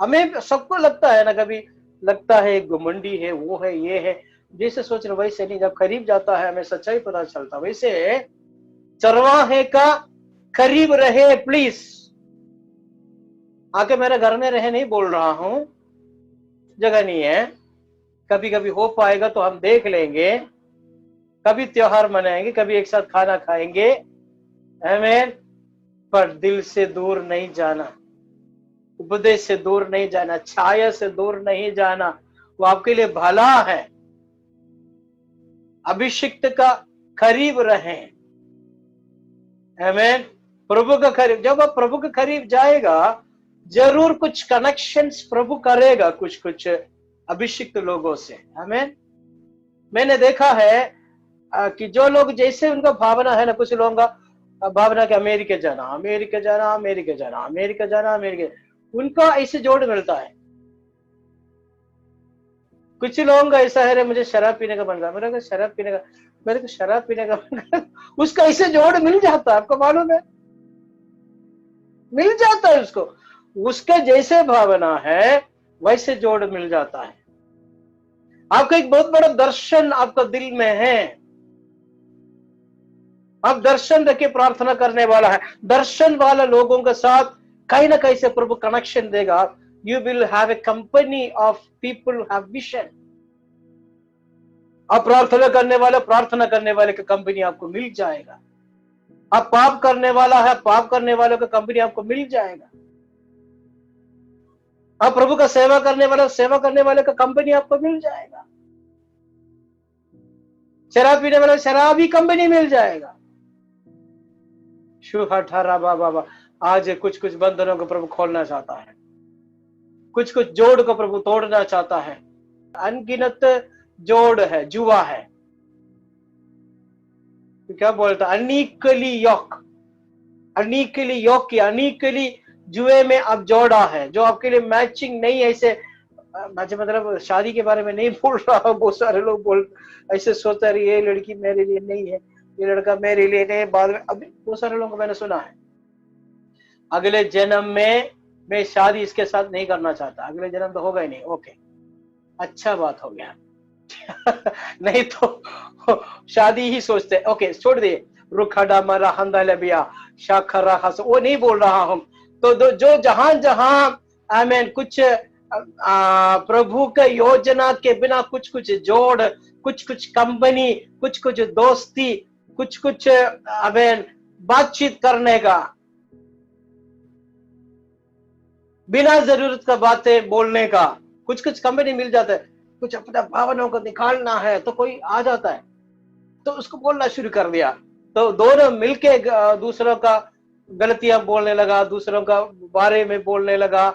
हमें सबको लगता है ना, कभी लगता है घमंडी है, वो है, ये है, जैसे सोच रहे वैसे नहीं। जब करीब जाता है हमें सच्चाई पता चलता। वैसे चरवाहे का करीब रहे प्लीज, आके मेरे घर में रहे नहीं बोल रहा हूं, जगह नहीं है। कभी कभी हो पाएगा तो हम देख लेंगे, कभी त्योहार मनाएंगे, कभी एक साथ खाना खाएंगे, हमें, पर दिल से दूर नहीं जाना, उपदेश से दूर नहीं जाना, छाया से दूर नहीं जाना। वो आपके लिए भला है। अभिषिक्त का करीब रहें, आमीन। प्रभु का करीब, जब आप प्रभु के करीब जाएगा, जरूर कुछ कनेक्शंस प्रभु करेगा कुछ कुछ अभिषिक्त लोगों से, आमीन। मैंने देखा है कि जो लोग जैसे उनका भावना है ना, कुछ लोगों का भावना कि अमेरिका जाना, अमेरिका जाना, अमेरिका जाना, अमेरिका जाना, अमेरिका, उनका ऐसे जोड़ मिलता है। कुछ लोगों का ऐसा है, मुझे शराब पीने का मन रहा, मेरे को शराब पीने का, मेरे को शराब पीने का मन रहा, उसका ऐसे जोड़ मिल जाता है, आपको मालूम है, मिल जाता है उसको। उसके जैसे भावना है वैसे जोड़ मिल जाता है। आपका एक बहुत बड़ा दर्शन आपका दिल में है, आप दर्शन रखे प्रार्थना करने वाला है, दर्शन वाला लोगों के साथ कहीं ना कहीं से प्रभु कनेक्शन देगा। You will have a company of people have vision. आप प्रार्थना करने वाले का कंपनी आपको मिल जाएगा। आप पाप करने वाला है, पाप करने वालों का कंपनी आपको मिल जाएगा। आप प्रभु का सेवा करने वाले का कंपनी आपको मिल जाएगा। शराब पीने वाला शराबी कंपनी मिल जाएगा। बाबा, आज कुछ कुछ बंधनों को प्रभु खोलना चाहता है, कुछ कुछ जोड़ को प्रभु तोड़ना चाहता है। अनगिनत जोड़ है, जुआ है, क्या बोलता, अनीकली योक, अनीकली योक की, अनीकली जुए में अब जोड़ा है जो आपके लिए मैचिंग नहीं है। ऐसे मतलब शादी के बारे में नहीं बोल रहा, बहुत सारे लोग बोल ऐसे सोचते रहे, ये लड़की मेरे लिए नहीं है, ये लड़का मेरे लिए नहीं। बाद में अभी बहुत सारे लोगों को मैंने सुना है, अगले जन्म में मैं शादी इसके साथ नहीं करना चाहता, अगले जन्म तो होगा ही नहीं। ओके, अच्छा बात हो गया नहीं तो शादी ही सोचते, ओके छोड़ दिए। रुखड़ा मरा हंदा लबिया शाखरा हस, वो नहीं बोल रहा हूं। तो जो जहां जहां आमीन कुछ प्रभु के योजना के बिना कुछ कुछ जोड़, कुछ कुछ कंपनी, कुछ कुछ दोस्ती, कुछ कुछ आमीन बातचीत करने का, बिना जरूरत का बातें बोलने का, कुछ कुछ कंपनी मिल जाता है। कुछ अपना भावनाओं को निकालना है तो कोई आ जाता है तो उसको बोलना शुरू कर दिया, तो दोनों मिलके दूसरों का गलतियां बोलने लगा, दूसरों का बारे में बोलने लगा,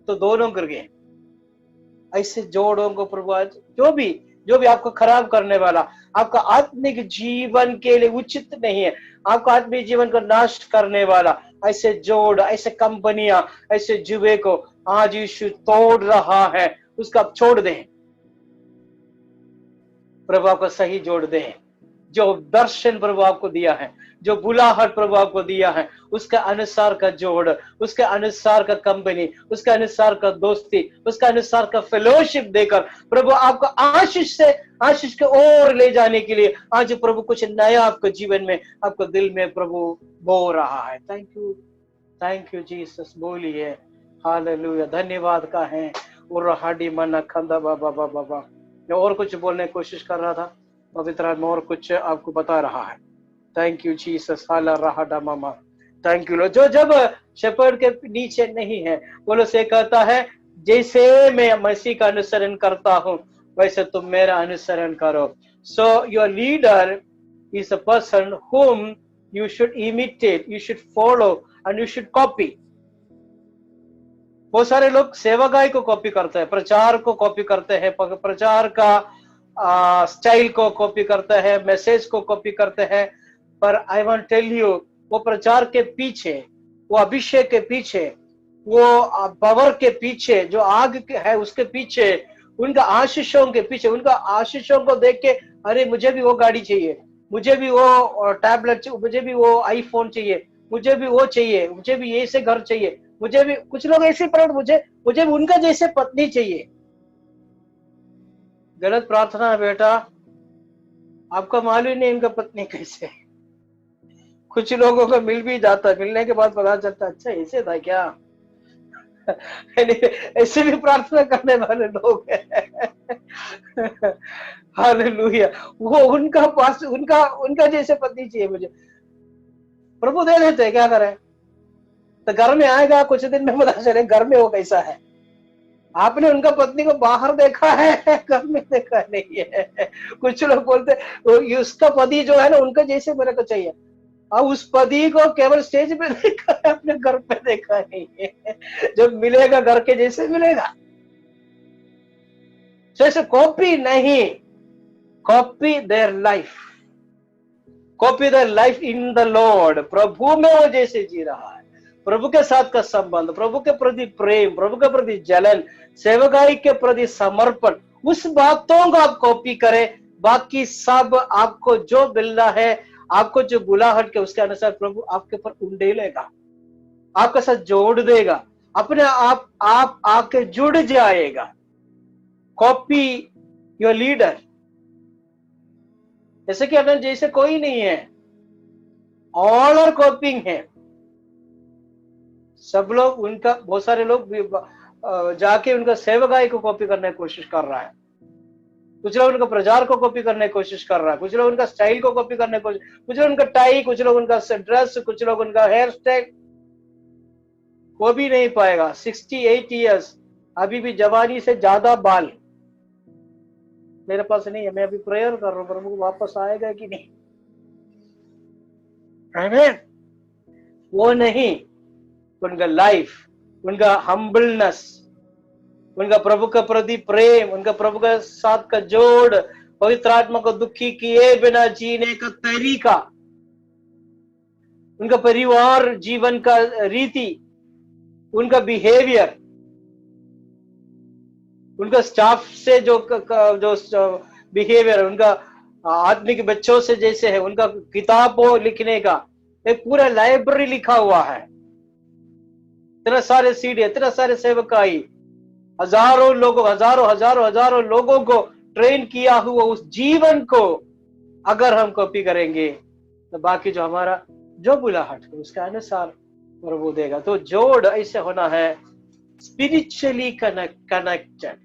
तो दोनों गिर गए। ऐसे जोड़ों को प्रभु आज जो भी आपको खराब करने वाला, आपका आत्मिक जीवन के लिए उचित नहीं है, आपका आत्मिक जीवन को नाश करने वाला ऐसे जोड़, ऐसे कंपनियां, ऐसे जुए को आज यीशु तोड़ रहा है। उसका आप छोड़ दें, प्रभु आपको सही जोड़ दें। जो दर्शन प्रभु आपको दिया है, जो बुलाहट प्रभु आपको दिया है, उसके अनुसार का जोड़, उसके अनुसार का कंपनी, उसके अनुसार का दोस्ती, उसके अनुसार का फेलोशिप देकर प्रभु आपको आशीष से आशीष के ओर ले जाने के लिए आज प्रभु कुछ नया आपके जीवन में, आपको दिल में प्रभु बो रहा है। Thank you Jesus. बोलिए हालेलुया। धन्यवाद का है। और हाडी मना खंदा बाबा बाबा बाबा। मैं और कुछ बोलने की कोशिश कर रहा था, पवित्र आत्मा और कुछ आपको बता रहा है। Thank you Jesus. हाला रहा डा मामा। Thank you. जो जब शेपर्ड के नीचे नहीं है, वो लोग से कहता है जैसे मैं मसीह का अनुसरण करता हूं वैसे तुम मेरा अनुसरण करो। So your leader is a person whom you should imitate, you should follow and you should copy। बहुत सारे लोग सेवागाई को कॉपी करते हैं, प्रचार को कॉपी करते हैं, प्रचार का स्टाइल को कॉपी करते हैं, मैसेज को कॉपी करते हैं, पर आई वांट टेल यू, वो प्रचार के पीछे, वो अभिषेक के पीछे, वो पावर के पीछे, जो आग है उसके पीछे उनका आशीषों के पीछे, उनका आशीषों को देख के अरे मुझे भी वो गाड़ी चाहिए, मुझे भी वो टैबलेट, मुझे भी वो आईफोन चाहिए, मुझे भी वो चाहिए, मुझे भी ऐसे घर चाहिए, मुझे भी, कुछ लोग ऐसे पर मुझे मुझे भी उनका जैसे पत्नी चाहिए। गलत प्रार्थना है बेटा, आपका मालूम नहीं उनका पत्नी कैसे है। कुछ लोगों को मिल भी जाता, मिलने के बाद पता चलता अच्छा ऐसे था क्या। ऐसे भी प्रार्थना करने वाले लोग हैं। हालेलुया। वो उनका पास, उनका उनका जैसे पत्नी चाहिए मुझे, प्रभु दे देते हैं, क्या करें। तो घर में आएगा, कुछ दिन में पता चले घर में वो कैसा है। आपने उनका पत्नी को बाहर देखा है, घर में देखा नहीं है। कुछ लोग बोलते उसका पति जो है ना उनका जैसे मेरे को चाहिए, अब उस पति को केवल स्टेज पे देखा है, अपने घर पे देखा नहीं है। जब मिलेगा घर के जैसे मिलेगा। जैसे कॉपी नहीं, copy their life, copy their life in the Lord. प्रभु में वो जैसे जी रहा है, प्रभु के साथ का संबंध, प्रभु के प्रति प्रेम, प्रभु के प्रति जलन, सेवकाई के प्रति समर्पण, उस बातों को आप कॉपी करें। बाकी सब आपको जो मिलना है, आपको जो बुलाहट के उसके अनुसार प्रभु आपके ऊपर उंडेलेगा, आपके साथ जोड़ देगा, अपने आप आके जुड़ जाएगा। Copy your leader. जैसे कि अगर जैसे कोई नहीं है, ऑल आर कॉपिंग है। सब लोग उनका, बहुत सारे लोग जाके उनका सेवकाई को कॉपी करने की कोशिश कर रहा है, कुछ लोग उनका प्रचार को कॉपी करने की कोशिश कर रहा है, कुछ लोग उनका स्टाइल को कॉपी करने की कोशिश, कुछ लोग उनका टाई, कुछ लोग उनका ड्रेस, कुछ लोग उनका हेयर स्टाइल। वो भी नहीं पाएगा। 68 ईयर्स, अभी भी जवानी से ज्यादा बाल मेरे पास नहीं है। मैं अभी प्रेयर कर रहा हूँ प्रभु वापस आएगा कि नहीं। आमीन। वो नहीं, उनका लाइफ, उनका हम्बलनेस, उनका प्रभु का प्रति प्रेम, उनका प्रभु के साथ का जोड़, पवित्र आत्मा को दुखी किए बिना जीने का तरीका, उनका परिवार जीवन का रीति, उनका बिहेवियर, उनका स्टाफ से जो बिहेवियर, उनका आदमी बच्चों से जैसे है, उनका किताबों लिखने का एक पूरा लाइब्रेरी लिखा हुआ है। इतने सारे सीढ़ी, इतने सारे सेवकाई, हजारों लोगों, हजारों लोगों को ट्रेन किया हुआ उस जीवन को अगर हम कॉपी करेंगे तो बाकी जो हमारा जो बुलाहट है उसके अनुसार प्रभु देगा। तो जोड़ ऐसे होना है, स्पिरिचुअली कनेक्टेड,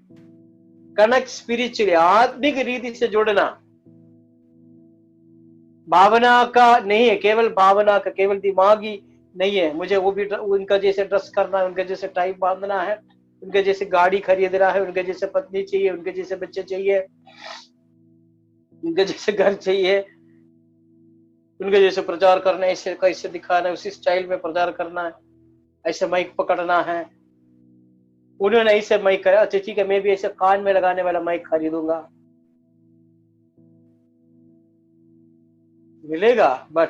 कनेक्ट स्पिरिचुअली, आत्मिक रीति से जुड़ना, भावना का नहीं है, केवल भावना का, केवल दिमागी नहीं है। मुझे वो भी उनका जैसे ड्रेस करना है, उनके जैसे टाई बांधना है, उनके जैसे गाड़ी खरीदना है, उनके जैसे पत्नी चाहिए, उनके जैसे बच्चे चाहिए, उनके जैसे घर चाहिए, उनके जैसे प्रचार करना है, ऐसे कैसे दिखाना है, उसी स्टाइल में प्रचार करना है, ऐसे माइक पकड़ना है। उन्होंने ऐसे माइक करा, अच्छा ठीक है मैं भी ऐसे कान में लगाने वाला माइक खरीदूंगा, मिलेगा, बट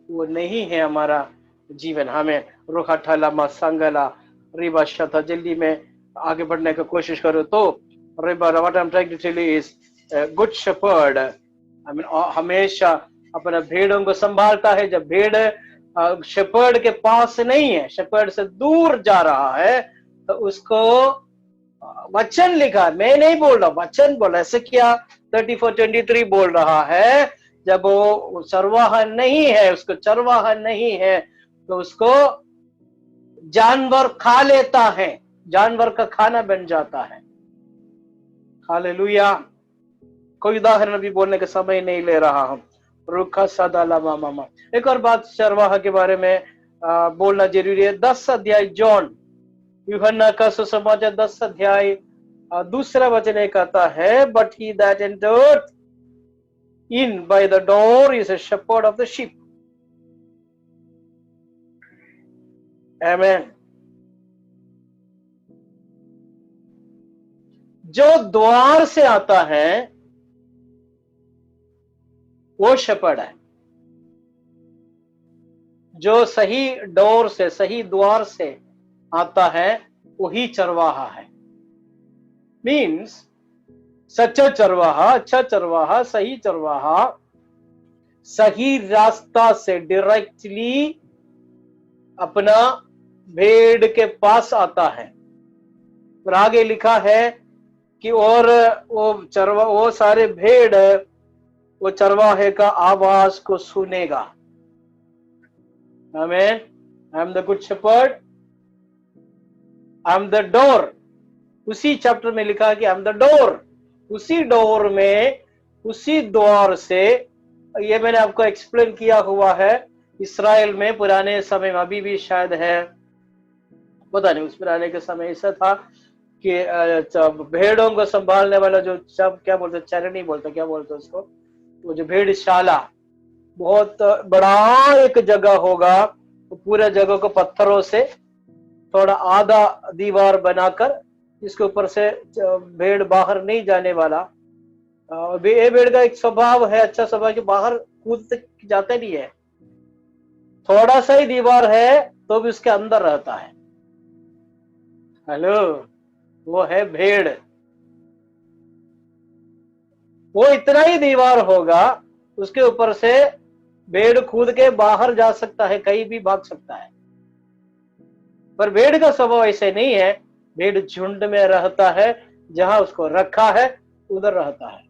वो नहीं है हमारा जीवन। हमें रुखा ठाला संगला रिबा शता, जल्दी में आगे बढ़ने की कोशिश करो तो रिबा, what I am trying to tell you is good shepherd, I mean हमेशा अपना भेड़ों को संभालता है। जब भेड़ शेपर्ड के पास नहीं है, शेपर्ड से दूर जा रहा है, तो उसको वचन लिखा, मैं नहीं बोल रहा, वचन बोला। ऐसे क्या 34:23 बोल रहा है, जब वो चरवाहा नहीं है, उसको चरवाहा नहीं है, तो उसको जानवर खा लेता है, जानवर का खाना बन जाता है। हालेलुया। कोई उदाहरण भी बोलने का समय नहीं ले रहा हूं। रुखा सदा मामा। एक और बात चरवाहा के बारे में बोलना जरूरी है। 10 अध्याय जॉन, यूहन्ना का सुसमाचार 10 अध्याय दूसरा वचन एक आता है, but he that entered in by the door is a shepherd of the sheep. आमेन। जो द्वार से आता है वो शेपर्ड है, जो सही डोर से, सही द्वार से आता है वही चरवाहा है। मीन्स सच्चा चरवाहा, अच्छा चरवाहा, सही चरवाहा सही रास्ता से डायरेक्टली अपना भेड़ के पास आता है। और आगे लिखा है कि और वो सारे भेड़ वो चरवाहे का आवाज को सुनेगा। आमीन। I am the good shepherd, I am the door. उसी चैप्टर में लिखा है कि आई एम द डोर। उसी डोर में, उसी द्वार से, ये मैंने आपको एक्सप्लेन किया हुआ है। इस्राएल में पुराने समय में, अभी भी शायद है, पता नहीं, उस पुराने के समय ऐसा था कि भेड़ों को संभालने वाला जो क्या बोलते, चरनी बोलते, क्या बोलते उसको, वो जो भेड़शाला, बहुत बड़ा एक जगह होगा। तो पूरे जगह को पत्थरों से थोड़ा आधा दीवार बनाकर, जिसके ऊपर से भेड़ बाहर नहीं जाने वाला। ये भेड़ का एक स्वभाव है, अच्छा स्वभाव, कि बाहर कूद जाते नहीं है। थोड़ा सा ही दीवार है तो भी उसके अंदर रहता है। हेलो, वो है भेड़। वो इतना ही दीवार होगा, उसके ऊपर से भेड़ कूद के बाहर जा सकता है, कहीं भी भाग सकता है। पर भेड़ का स्वभाव ऐसे नहीं है। भेड़ झुंड में रहता है, जहां उसको रखा है उधर रहता है।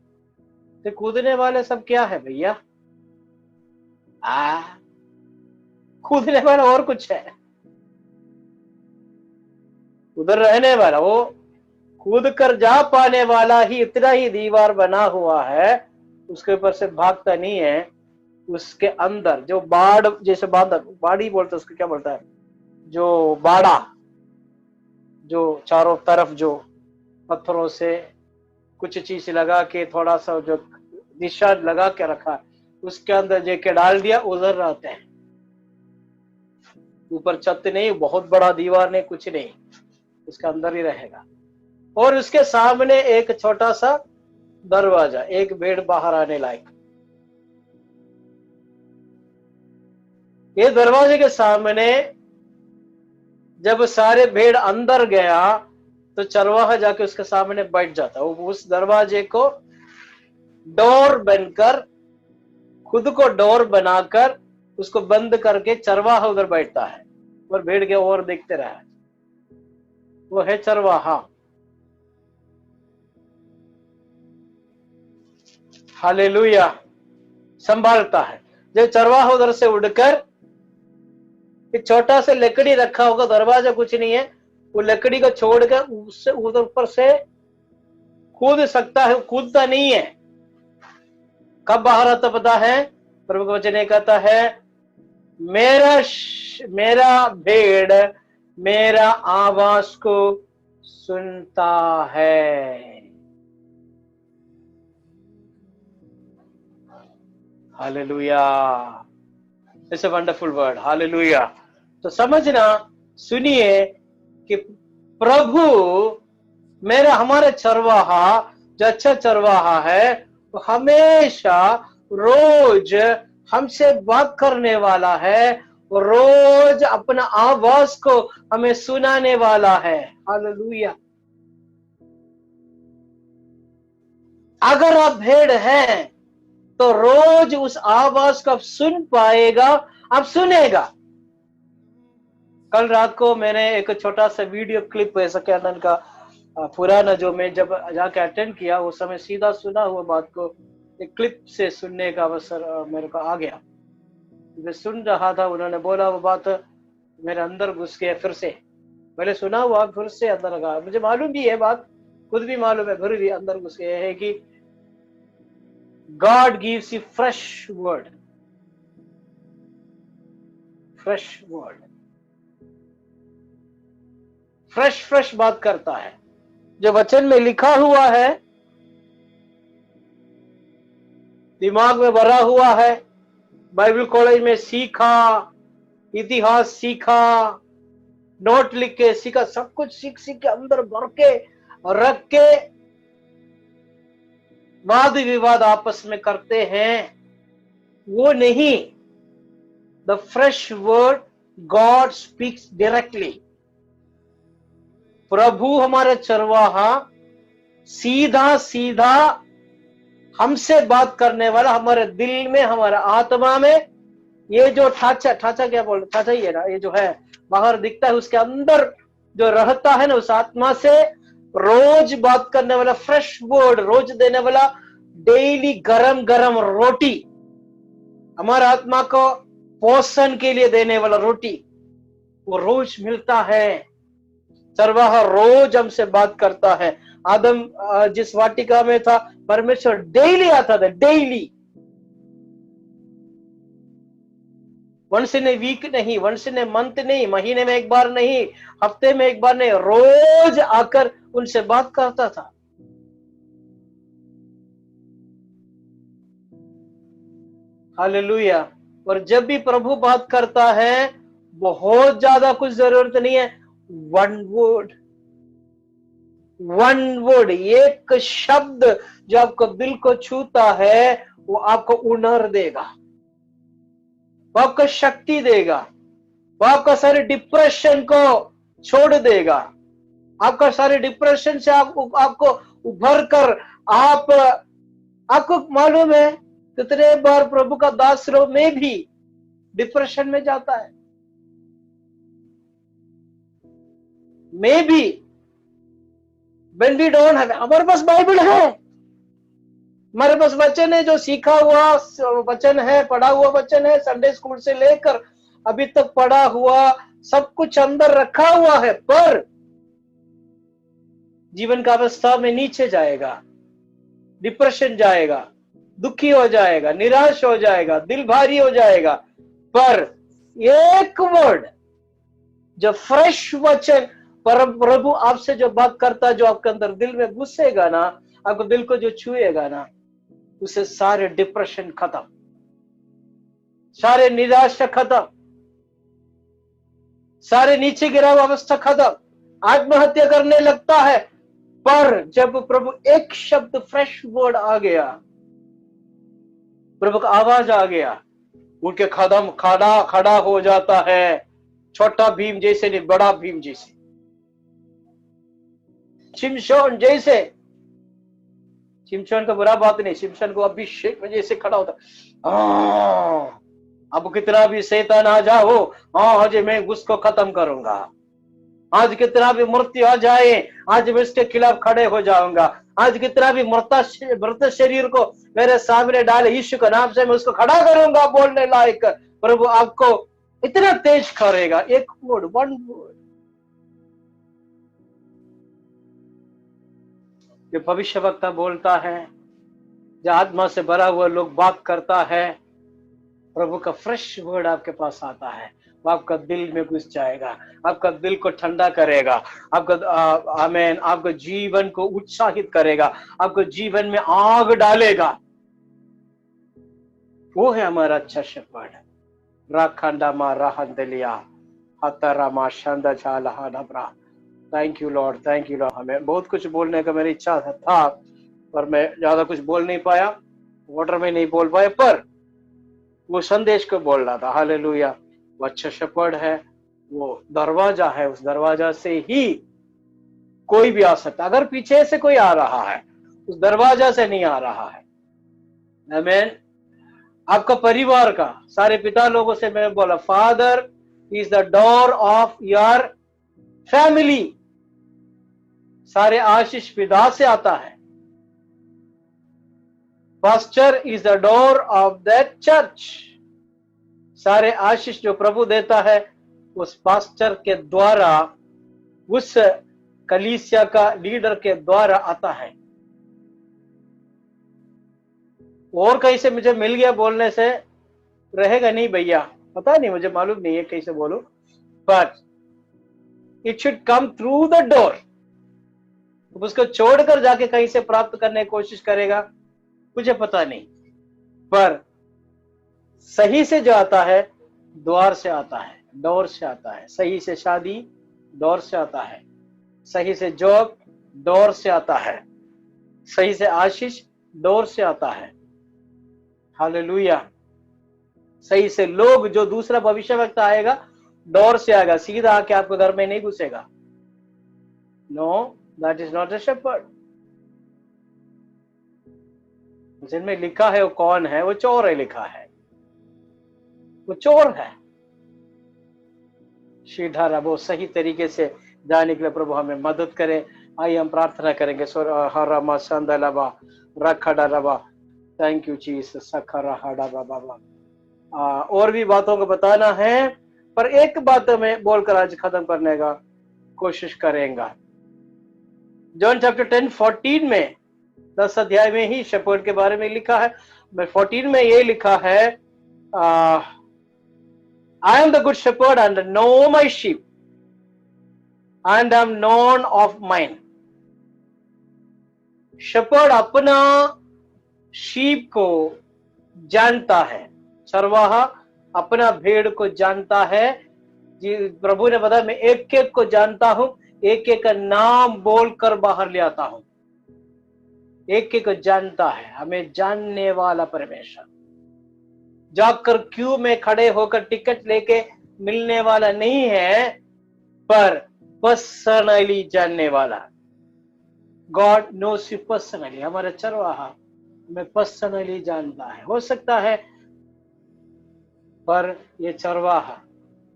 तो कूदने वाले सब क्या है भैया? कूदने वाला और कुछ है? उधर रहने वाला, वो कूद कर जा पाने वाला ही इतना ही दीवार बना हुआ है, उसके ऊपर से भागता नहीं है। उसके अंदर जो बाड़, जैसे बाड़ी बोलते उसको क्या बोलता है, जो बाड़ा, जो चारों तरफ जो पत्थरों से कुछ चीज लगा के, थोड़ा सा जो दिशा लगा के रखा है, उसके अंदर जेके डाल दिया, उधर रहते हैं। ऊपर छत नहीं, बहुत बड़ा दीवार नहीं, कुछ नहीं, उसके अंदर ही रहेगा। और उसके सामने एक छोटा सा दरवाजा, एक भेड़ बाहर आने लायक। ये दरवाजे के सामने जब सारे भेड़ अंदर गया तो चरवाहा जाके उसके सामने बैठ जाता। वो उस दरवाजे को डोर बनकर, खुद को डोर बनाकर उसको बंद करके चरवाहा उधर बैठता है और भेड़ के ओर देखते रहा। वो है चरवाहा। हालेलुया। संभालता है। जब चरवाहा उधर से उड़कर, एक छोटा सा लकड़ी रखा होगा, दरवाजा कुछ नहीं है, वो लकड़ी को छोड़कर उससे उधर ऊपर से कूद सकता है। कूदता नहीं है। कब बाहर आता पता है? प्रभु का वचन कहता है, मेरा भेड़ मेरा आवाज को सुनता है। Hallelujah. It's a wonderful word. Hallelujah. तो समझना, सुनिए कि प्रभु मेरा, हमारा चरवाहा, जो अच्छा चरवाहा है, वो हमेशा रोज हमसे बात करने वाला है, वो रोज अपना आवाज को हमें सुनाने वाला है। हालेलुया। अगर आप भेड़ हैं तो रोज उस आवाज को आप सुन पाएगा, आप सुनेगा। कल रात को मैंने एक छोटा सा वीडियो क्लिप ऐसा कैनन का पुराना, जो मैं जब जाके अटेंड किया, उस समय सीधा सुना हुआ बात को एक क्लिप से सुनने का अवसर मेरे को आ गया। मैं सुन रहा था, उन्होंने बोला, वो बात मेरे अंदर घुस गया। फिर से पहले सुना हुआ, फिर से अंदर लगा। मुझे मालूम भी है बात, खुद भी मालूम है, फिर भी अंदर घुस गया है कि God gives you fresh word. Fresh word. fresh बात करता है। जो वचन में लिखा हुआ है, दिमाग में भरा हुआ है, बाइबल कॉलेज में सीखा, इतिहास सीखा, नोट लिख के सीखा, सब कुछ सीख के अंदर भर के रख के वाद विवाद आपस में करते हैं, वो नहीं। The fresh word, God speaks directly. प्रभु हमारा चरवाहा सीधा सीधा हमसे बात करने वाला, हमारे दिल में, हमारा आत्मा में, ये जो ठाचा क्या बोल, ठाचा ही है ना, ये जो है बाहर दिखता है, उसके अंदर जो रहता है ना, उस आत्मा से रोज बात करने वाला, फ्रेश वर्ड रोज देने वाला, डेली गरम गरम रोटी, हमारा आत्मा को पोषण के लिए देने वाला रोटी, वो रोज मिलता है। चरवाहा रोज हमसे बात करता है। आदम जिस वाटिका में था, परमेश्वर डेली आता था, daily, once in a week नहीं, वंस इन ए मंथ नहीं, महीने में एक बार नहीं, हफ्ते में एक बार नहीं, रोज आकर उनसे बात करता था। हालेलुया। और जब भी प्रभु बात करता है, बहुत ज्यादा कुछ जरूरत नहीं है, वन वर्ड, एक शब्द जो आपको दिल को छूता है, वो आपको उणर देगा, वो आपको शक्ति देगा, वो आपका सारे डिप्रेशन को छोड़ देगा, आपका सारे डिप्रेशन से आपको उभर कर, आपको मालूम है कितने बार प्रभु का दास लोग में भी डिप्रेशन में जाता है, may be when we don't have, हमारे पास बाइबल है, हमारे पास वचन है, जो सीखा हुआ वचन है, पढ़ा हुआ वचन है, संडे स्कूल से लेकर अभी तक पढ़ा हुआ सब कुछ अंदर रखा हुआ है, पर जीवन का अवस्था में नीचे जाएगा, डिप्रेशन जाएगा, दुखी हो जाएगा, निराश हो जाएगा, दिल भारी हो जाएगा। पर एक वर्ड, जो फ्रेश वचन प्रभु आपसे जो बात करता है, जो आपके अंदर दिल में घुसेगा ना, आपको दिल को जो छुएगा ना, उसे सारे डिप्रेशन खत्म, सारे निराशा खत्म, सारे नीचे गिरा हुआ अवस्था खत्म, आत्महत्या करने लगता है। पर जब प्रभु एक शब्द, फ्रेश वर्ड आ गया, प्रभु का आवाज आ गया, उनके कदम खड़ा हो जाता है, छोटा भीम जैसे नहीं, बड़ा भीम जैसे, शिमशोन जैसे। शिमशोन का बुरा बात नहीं, शिमशोन को अभिषेक में जैसे खड़ा होता, अब कितना भी शैतान आ जाओ, आज मैं उसको खत्म करूंगा, आज कितना भी मृत्यु आ जाए, आज मैं इसके खिलाफ खड़े हो जाऊंगा, आज कितना भी मृत शरीर को मेरे सामने डाले, यीशु के नाम से मैं उसको खड़ा करूंगा बोलने लायक। प्रभु आपको इतना तेज करेगा, एक वर्ड, वन वर्ड। जो भविष्यवक्ता बोलता है, जो आत्मा से भरा हुआ लोग बात करता है, प्रभु का फ्रेश वर्ड आपके पास आता है, वो आपका दिल में घुस जाएगा, आपका दिल को ठंडा करेगा, आपका आमीन, आपका जीवन को उत्साहित करेगा, आपको जीवन में आग डालेगा। वो है हमारा अच्छा शपथ। राखंडा मा राहंदलिया हतरा मा शंदा चाला Dabra. Thank you Lord, thank you Lord. हमें बहुत कुछ बोलने का मेरी इच्छा था, पर मैं ज्यादा कुछ बोल नहीं पाया, वाटर में नहीं बोल पाया, पर वो संदेश को बोल रहा था। हालेलुया। वो अच्छा शपथ है, वो दरवाजा है, उस दरवाजा से ही कोई भी आ सकता। अगर पीछे से कोई आ रहा है, उस दरवाजा से नहीं आ रहा है। आमीन। आपका परिवार का सारे पिता लोगों से मैं बोला, father is the door of your family. सारे आशीष पिता से आता है। Pastor is the door of that church. सारे आशीष जो प्रभु देता है, उस पास्टर के द्वारा, उस कलीसिया का लीडर के द्वारा आता है। और कहीं से मुझे मिल गया बोलने से रहेगा नहीं भैया, पता नहीं, मुझे मालूम नहीं है कैसे बोलूं, but it should come through the door. उसको छोड़कर जाके कहीं से प्राप्त करने की कोशिश करेगा, मुझे पता नहीं, पर सही से जो आता है, द्वार से आता है, डोर से आता है। सही से शादी डोर से आता है, सही से जॉब डोर से आता है, सही से आशीष डोर से आता है। हालेलुया। सही से लोग, जो दूसरा भविष्यवक्ता आएगा, डोर से आएगा, सीधा आके आपको घर में नहीं घुसेगा। No, that is not a shepherd. जिनमें लिखा है वो कौन है? वो चोर है, लिखा है वो चोर है। सीधा वो सही तरीके से जाने के लिए प्रभु हमें मदद करे। आइए हम प्रार्थना करेंगे। हरमा संदलबा रखडरबा, थैंक यू जीसस। और भी बातों को बताना है, पर एक बात मैं बोलकर आज खत्म करने का कोशिश करेंगे। जॉन चैप्टर 10:14 में, 10 अध्याय में ही शेपर्ड के बारे में लिखा है। 14 में ये लिखा है, I am the good shepherd and know my sheep and am known of mine. Shepherd अपना शीप को जानता है, चरवाहा अपना भेड़ को जानता है। प्रभु ने बताया, मैं एक एक को जानता हूं, एक एक का नाम बोलकर बाहर ले आता हूं। एक एक को जानता है। हमें जानने वाला परमेश्वर, जाकर क्यू में खड़े होकर टिकट लेके मिलने वाला नहीं है, पर पर्सनली जानने वाला। God knows you personally. हमारा चरवाहा हमें पर्सनली जानता है। हो सकता है पर ये चरवाहा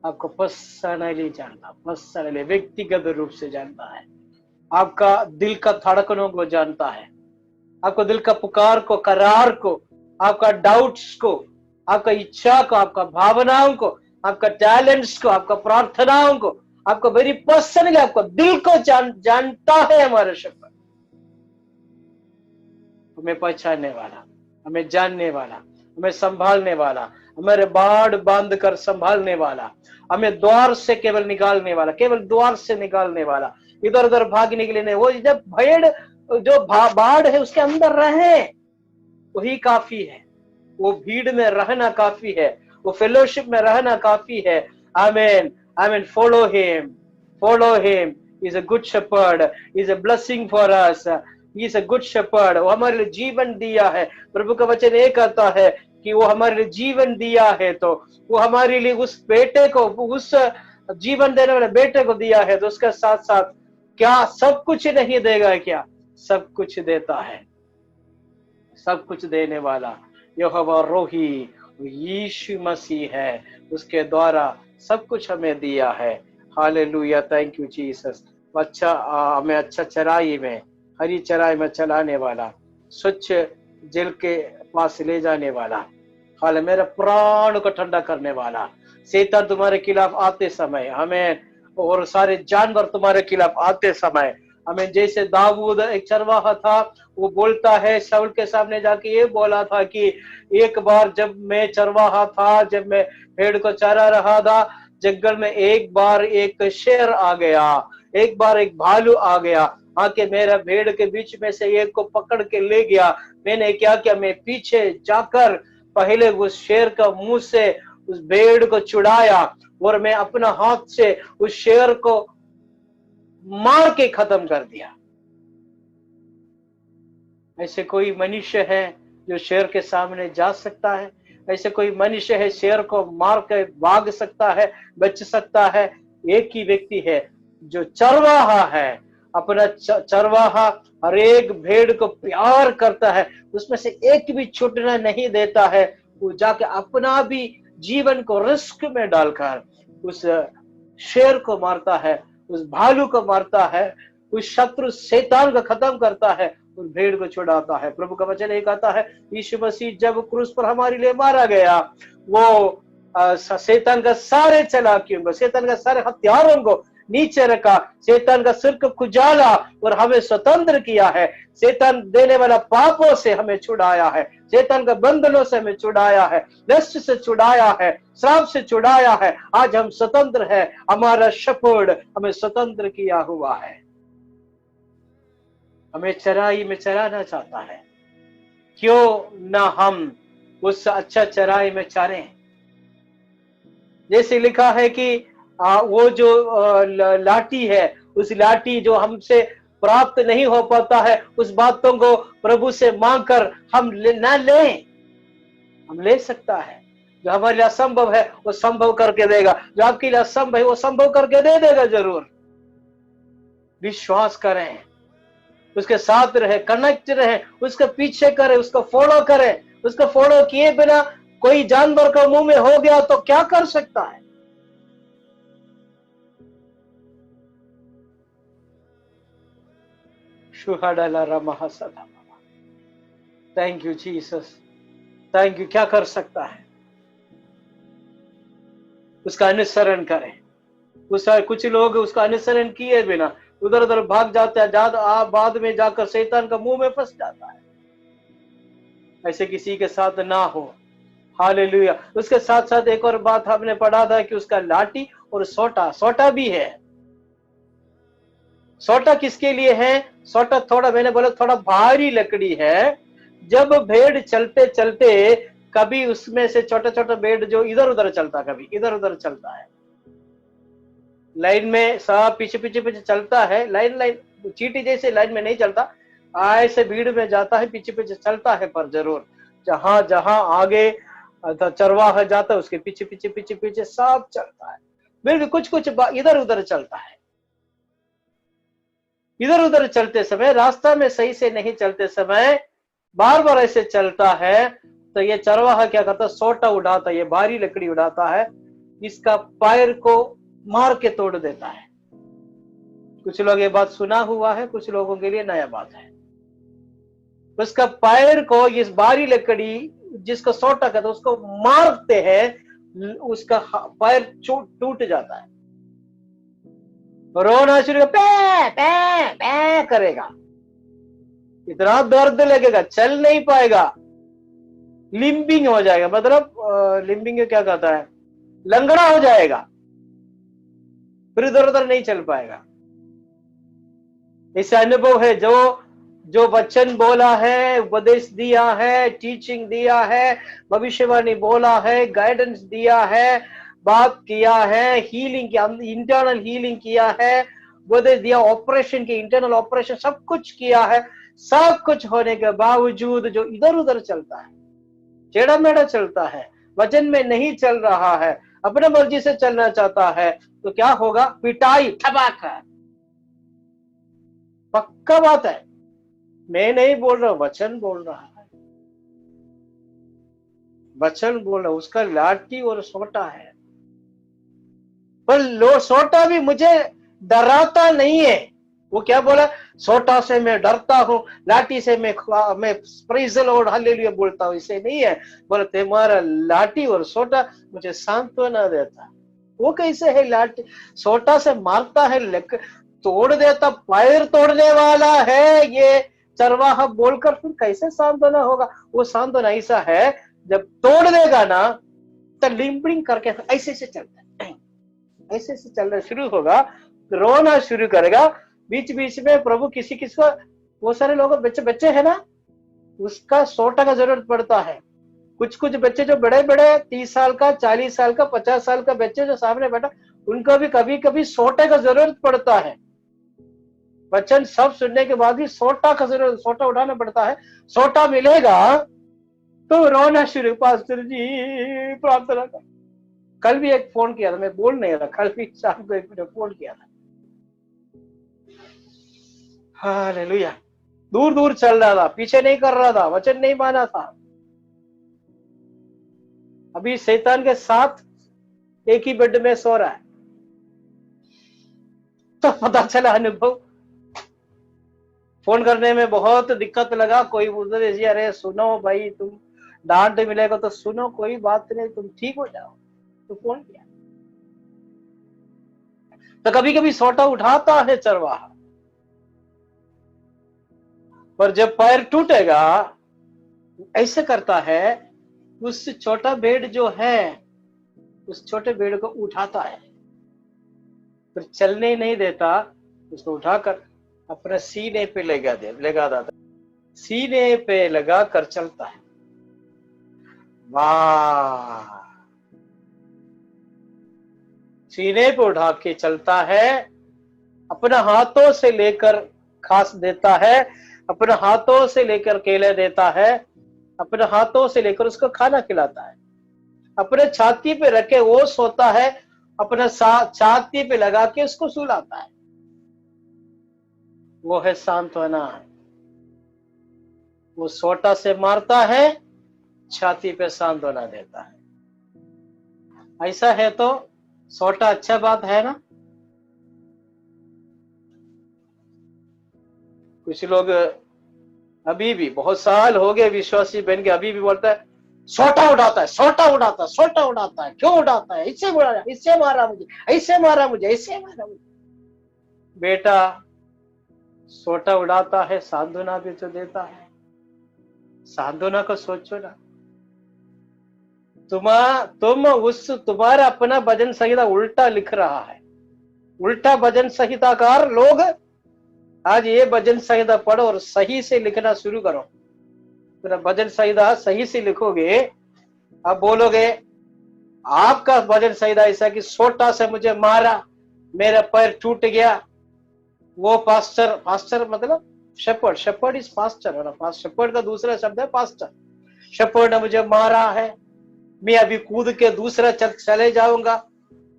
आपको पर्सनली जानता, पर्सनली व्यक्तिगत रूप से जानता है। आपका दिल का धड़कनों को जानता है, आपको दिल का पुकार को, करार को, आपका डाउट्स को, आपका इच्छा को, आपका भावनाओं को, आपका टैलेंट्स को, आपका प्रार्थनाओं को, आपको वेरी पर्सनली, आपको दिल को जानता है हमारे शेपर्ड। हमें पहचानने वाला, हमें जानने वाला, हमें संभालने वाला, हमारे बाड़ बांध कर संभालने वाला, हमें द्वार से केवल निकालने वाला, केवल द्वार से निकालने वाला, इधर उधर भागने के लिए नहीं। वो जब भेड़ जो बाढ़ है उसके अंदर रहे वही काफी है। वो भीड़ में रहना काफी है, वो फेलोशिप में रहना काफी है। आमीन, आमीन। Follow him, follow him. Is a good shepherd, is a blessing for us, is a good shepherd. वो हमारे लिए जीवन दिया है। प्रभु का वचन ये कहता है कि वो हमारे लिए जीवन दिया है, तो वो हमारे लिए उस बेटे को, उस जीवन देने वाले बेटे को दिया है, तो उसके साथ साथ क्या सब कुछ नहीं देगा? क्या सब कुछ देता है। सब कुछ देने वाला यहोवा रोही यीशु मसीह है, उसके द्वारा सब कुछ हमें दिया है। Hallelujah, thank you Jesus. अच्छा, हमें अच्छा चराई में, हरी चराई में चलाने वाला, स्वच्छ जल के पास ले जाने वाला, हाल मेरा प्राण को ठंडा करने वाला। शैतान तुम्हारे खिलाफ आते समय, हमें और सारे जानवर तुम्हारे खिलाफ आते समय, हमें जैसे दाऊद एक चरवाहा था, वो बोलता है शाऊल के सामने जाके ये बोला था कि एक बार जब मैं चरवाहा था, जब मैं भेड़ को चरा रहा था, जंगल में एक बार एक शेर आ गया, एक बार एक भालू आ गया, आके मेरा भेड़ के बीच में से एक को पकड़ के ले गया। मैंने क्या किया, मैं पीछे जाकर पहले उस शेर का मुंह से उस भेड़ को छुड़ाया और मैं अपना हाथ से उस शेर को मार के खत्म कर दिया। ऐसे कोई मनुष्य है जो शेर के सामने जा सकता है? ऐसे कोई मनुष्य है शेर को मार के भाग सकता है, बच सकता है? एक ही व्यक्ति है जो चरवाहा है। अपना चरवाहा हर एक भेड़ को प्यार करता है, उसमें से एक भी छूटना नहीं देता है। वो जाके अपना भी जीवन को रिस्क में डालकर उस शेर को मारता है, उस भालू को मारता है, उस शत्रु शैतान को खत्म करता है, उस भेड़ को छुड़ाता है। प्रभु का वचन एक आता है, यीशु मसीह जब क्रूस पर हमारे लिए मारा गया, वो शैतान का सारे चालाकियों को, शैतान का सारे हथियारों को नीचे रखा, शैतान का सिर को खुजाला और हमें स्वतंत्र किया है। शैतान देने वाला पापों से हमें छुड़ाया है, शैतान का बंधनों से हमें छुड़ाया है, नष्ट से छुड़ाया है, श्राप से छुड़ाया है। आज हम स्वतंत्र है। हमारा शेपर्ड हमें स्वतंत्र किया हुआ है, हमें चराई में चराना चाहता है। क्यों ना हम उस अच्छा चराई में चरें? जैसे लिखा है कि वो जो लाठी है, उस लाठी जो हमसे प्राप्त नहीं हो पाता है, उस बातों को प्रभु से मांगकर हम ना लें। हम ले सकता है। जो हमारे लिए असंभव है वो संभव करके देगा, जो आपके लिए असंभव है वो संभव करके दे देगा जरूर। विश्वास करें, उसके साथ रहे, कनेक्ट रहे, उसके पीछे करे, उसको फॉलो करे। उसको फॉलो किए बिना कोई जानवर का मुंह में हो गया तो क्या कर सकता है? Thank you Jesus, thank you. क्या कर सकता है? उसका अनुसरण करें। उसका कुछ लोग उसका अनुसरण किए बिना उधर उधर भाग जाते हैं, बाद में जाकर शैतान का मुंह में फंस जाता है। ऐसे किसी के साथ ना हो। हालेलुया। उसके साथ साथ एक और बात हमने पढ़ा था कि उसका लाठी और सोटा, सोटा भी है। सोटा किसके लिए है? सोटा थोड़ा, मैंने बोला थोड़ा भारी लकड़ी है। जब भेड़ चलते चलते कभी उसमें से छोटा छोटा भेड़ जो इधर उधर चलता, कभी इधर उधर चलता है, लाइन में सब पीछे पीछे पीछे चलता है, लाइन लाइन चींटी जैसे लाइन में नहीं चलता, ऐसे भीड़ में जाता है, पीछे पीछे चलता है, पर जरूर जहां जहां आगे चरवाहा जाता है उसके पीछे पीछे पीछे पीछे सब चलता है। फिर भी कुछ कुछ इधर उधर चलता है। इधर उधर चलते समय, रास्ता में सही से नहीं चलते समय बार बार ऐसे चलता है, तो ये चरवाहा क्या करता है? सोटा उड़ाता है, ये भारी लकड़ी उड़ाता है, इसका पैर को मार के तोड़ देता है। कुछ लोग ये बात सुना हुआ है, कुछ लोगों के लिए नया बात है। उसका पैर को इस भारी लकड़ी जिसको सोटा कहते हैं उसको मारते हैं, उसका पैर टूट जाता है। रोना शुरू पे पे पे करेगा, इतना दर्द लगेगा, चल नहीं पाएगा, लिम्बिंग हो जाएगा। मतलब लिम्बिंग क्या कहता है? लंगड़ा हो जाएगा, फिर इधर उधर नहीं चल पाएगा। इससे अनुभव है, जो वचन बोला है, उपदेश दिया है, टीचिंग दिया है, भविष्यवाणी बोला है, गाइडेंस दिया है, बात किया है, हीलिंग की इंटरनल हीलिंग किया है, उपदेश दिया, ऑपरेशन की इंटरनल ऑपरेशन सब कुछ किया है। सब कुछ होने के बावजूद जो इधर उधर चलता है, टेढ़ा मेढ़ा चलता है, वचन में नहीं चल रहा है, अपने मर्जी से चलना चाहता है, तो क्या होगा? पिटाई, ठबाका। पक्का बात है, मैं नहीं बोल रहा, वचन बोल रहा है, वचन बोल रहा। उसका लाठी और सोटा है, पर सोटा भी मुझे डराता नहीं है। वो क्या बोला? सोटा से मैं डरता हूं, लाठी से मैं प्रेज़ द लॉर्ड हालेलुया बोलता हूं, इसे नहीं है। बोला तुम्हारा लाठी और सोटा मुझे सांत्वना देता। वो कैसे है? लाठी सोटा से मारता है, तोड़ देता, पैर तोड़ने वाला है ये चरवाहा बोलकर, फिर कैसे सांत्वना होगा? वो सांत्वना ऐसा है, जब तोड़ देगा ना तो लिम्पिंग करके ऐसे से चलता है, ऐसे से चलना शुरू होगा, रोना शुरू करेगा। बीच बीच में प्रभु किसी को, वो सारे लोग बच्चे बच्चे है ना, उसका सोटा का जरूरत पड़ता है। कुछ कुछ बच्चे जो बड़े बड़े 30 साल का, 40 साल का, 50 साल का बच्चे जो सामने बैठा, उनको भी कभी कभी सोटे का जरूरत पड़ता है। वचन सब सुनने के बाद भी सोटा का जरूरत, सोटा उठाना पड़ता है। सोटा मिलेगा तो रोना शुरू, पास्टर जी प्रार्थना कर। कल भी एक फोन किया था, मैं बोल नहीं रहा, कल भी शाम को एक फोन किया था। हालेलुया। दूर दूर चल रहा था, पीछे नहीं कर रहा था, वचन नहीं माना था। अभी शैतान के साथ एक ही बेड में सो रहा है, तो पता चला अनुभव। फोन करने में बहुत दिक्कत लगा। कोई बोलते अरे सुनो भाई, तुम डांट मिलेगा तो सुनो, कोई बात नहीं, तुम ठीक हो जाओ, तो फोन किया। तो कभी कभी सोटा उठाता है चरवाहा, पर जब पैर टूटेगा ऐसे करता है, उस छोटा भेड़ जो है, उस छोटे भेड़ को उठाता है, फिर चलने नहीं देता, उसको उठाकर अपने सीने पे लगा देता, सीने पे लगा कर चलता है। वाह, सीने पे उठा के चलता है, अपने हाथों से लेकर घास देता है, अपने हाथों से लेकर केले देता है, अपने हाथों से लेकर उसको खाना खिलाता है, अपने छाती पे रखे वो सोता है, अपने छाती पे लगा के उसको सुलाता है। वो है सांत्वना। वो सोटा से मारता है, छाती पे सांत्वना देता है। ऐसा है तो सोटा अच्छा बात है ना। कुछ लोग अभी भी, बहुत साल हो गए विश्वासी बन के, अभी भी बोलता है सोटा उड़ाता है, सोटा उड़ाता है, सोटा उड़ाता है। क्यों उड़ाता है? इससे मारा, इससे मारा मुझे, ऐसे मारा मुझे, ऐसे मारा मुझे। बेटा, सोटा उड़ाता है, सांत्वना भी तो देता है। सांत्वना को सोचो ना। तुम्हारा अपना भजन संहिता उल्टा लिख रहा है। उल्टा भजन संहिताकार लोग आज ये भजन संहिता पढ़ो और सही से लिखना शुरू करो। पूरा भजन संहिता सही से लिखोगे, आप बोलोगे आपका भजन संहिता ऐसा कि सोटा से मुझे मारा, मेरा पैर टूट गया। वो पास्टर मतलब शेपर्ड, शेपर्ड इज पास्टर ना। शेपर्ड का दूसरा शब्द है पास्टर। शेपर्ड ने मुझे मारा है, मैं अभी कूद के दूसरा चले जाऊंगा।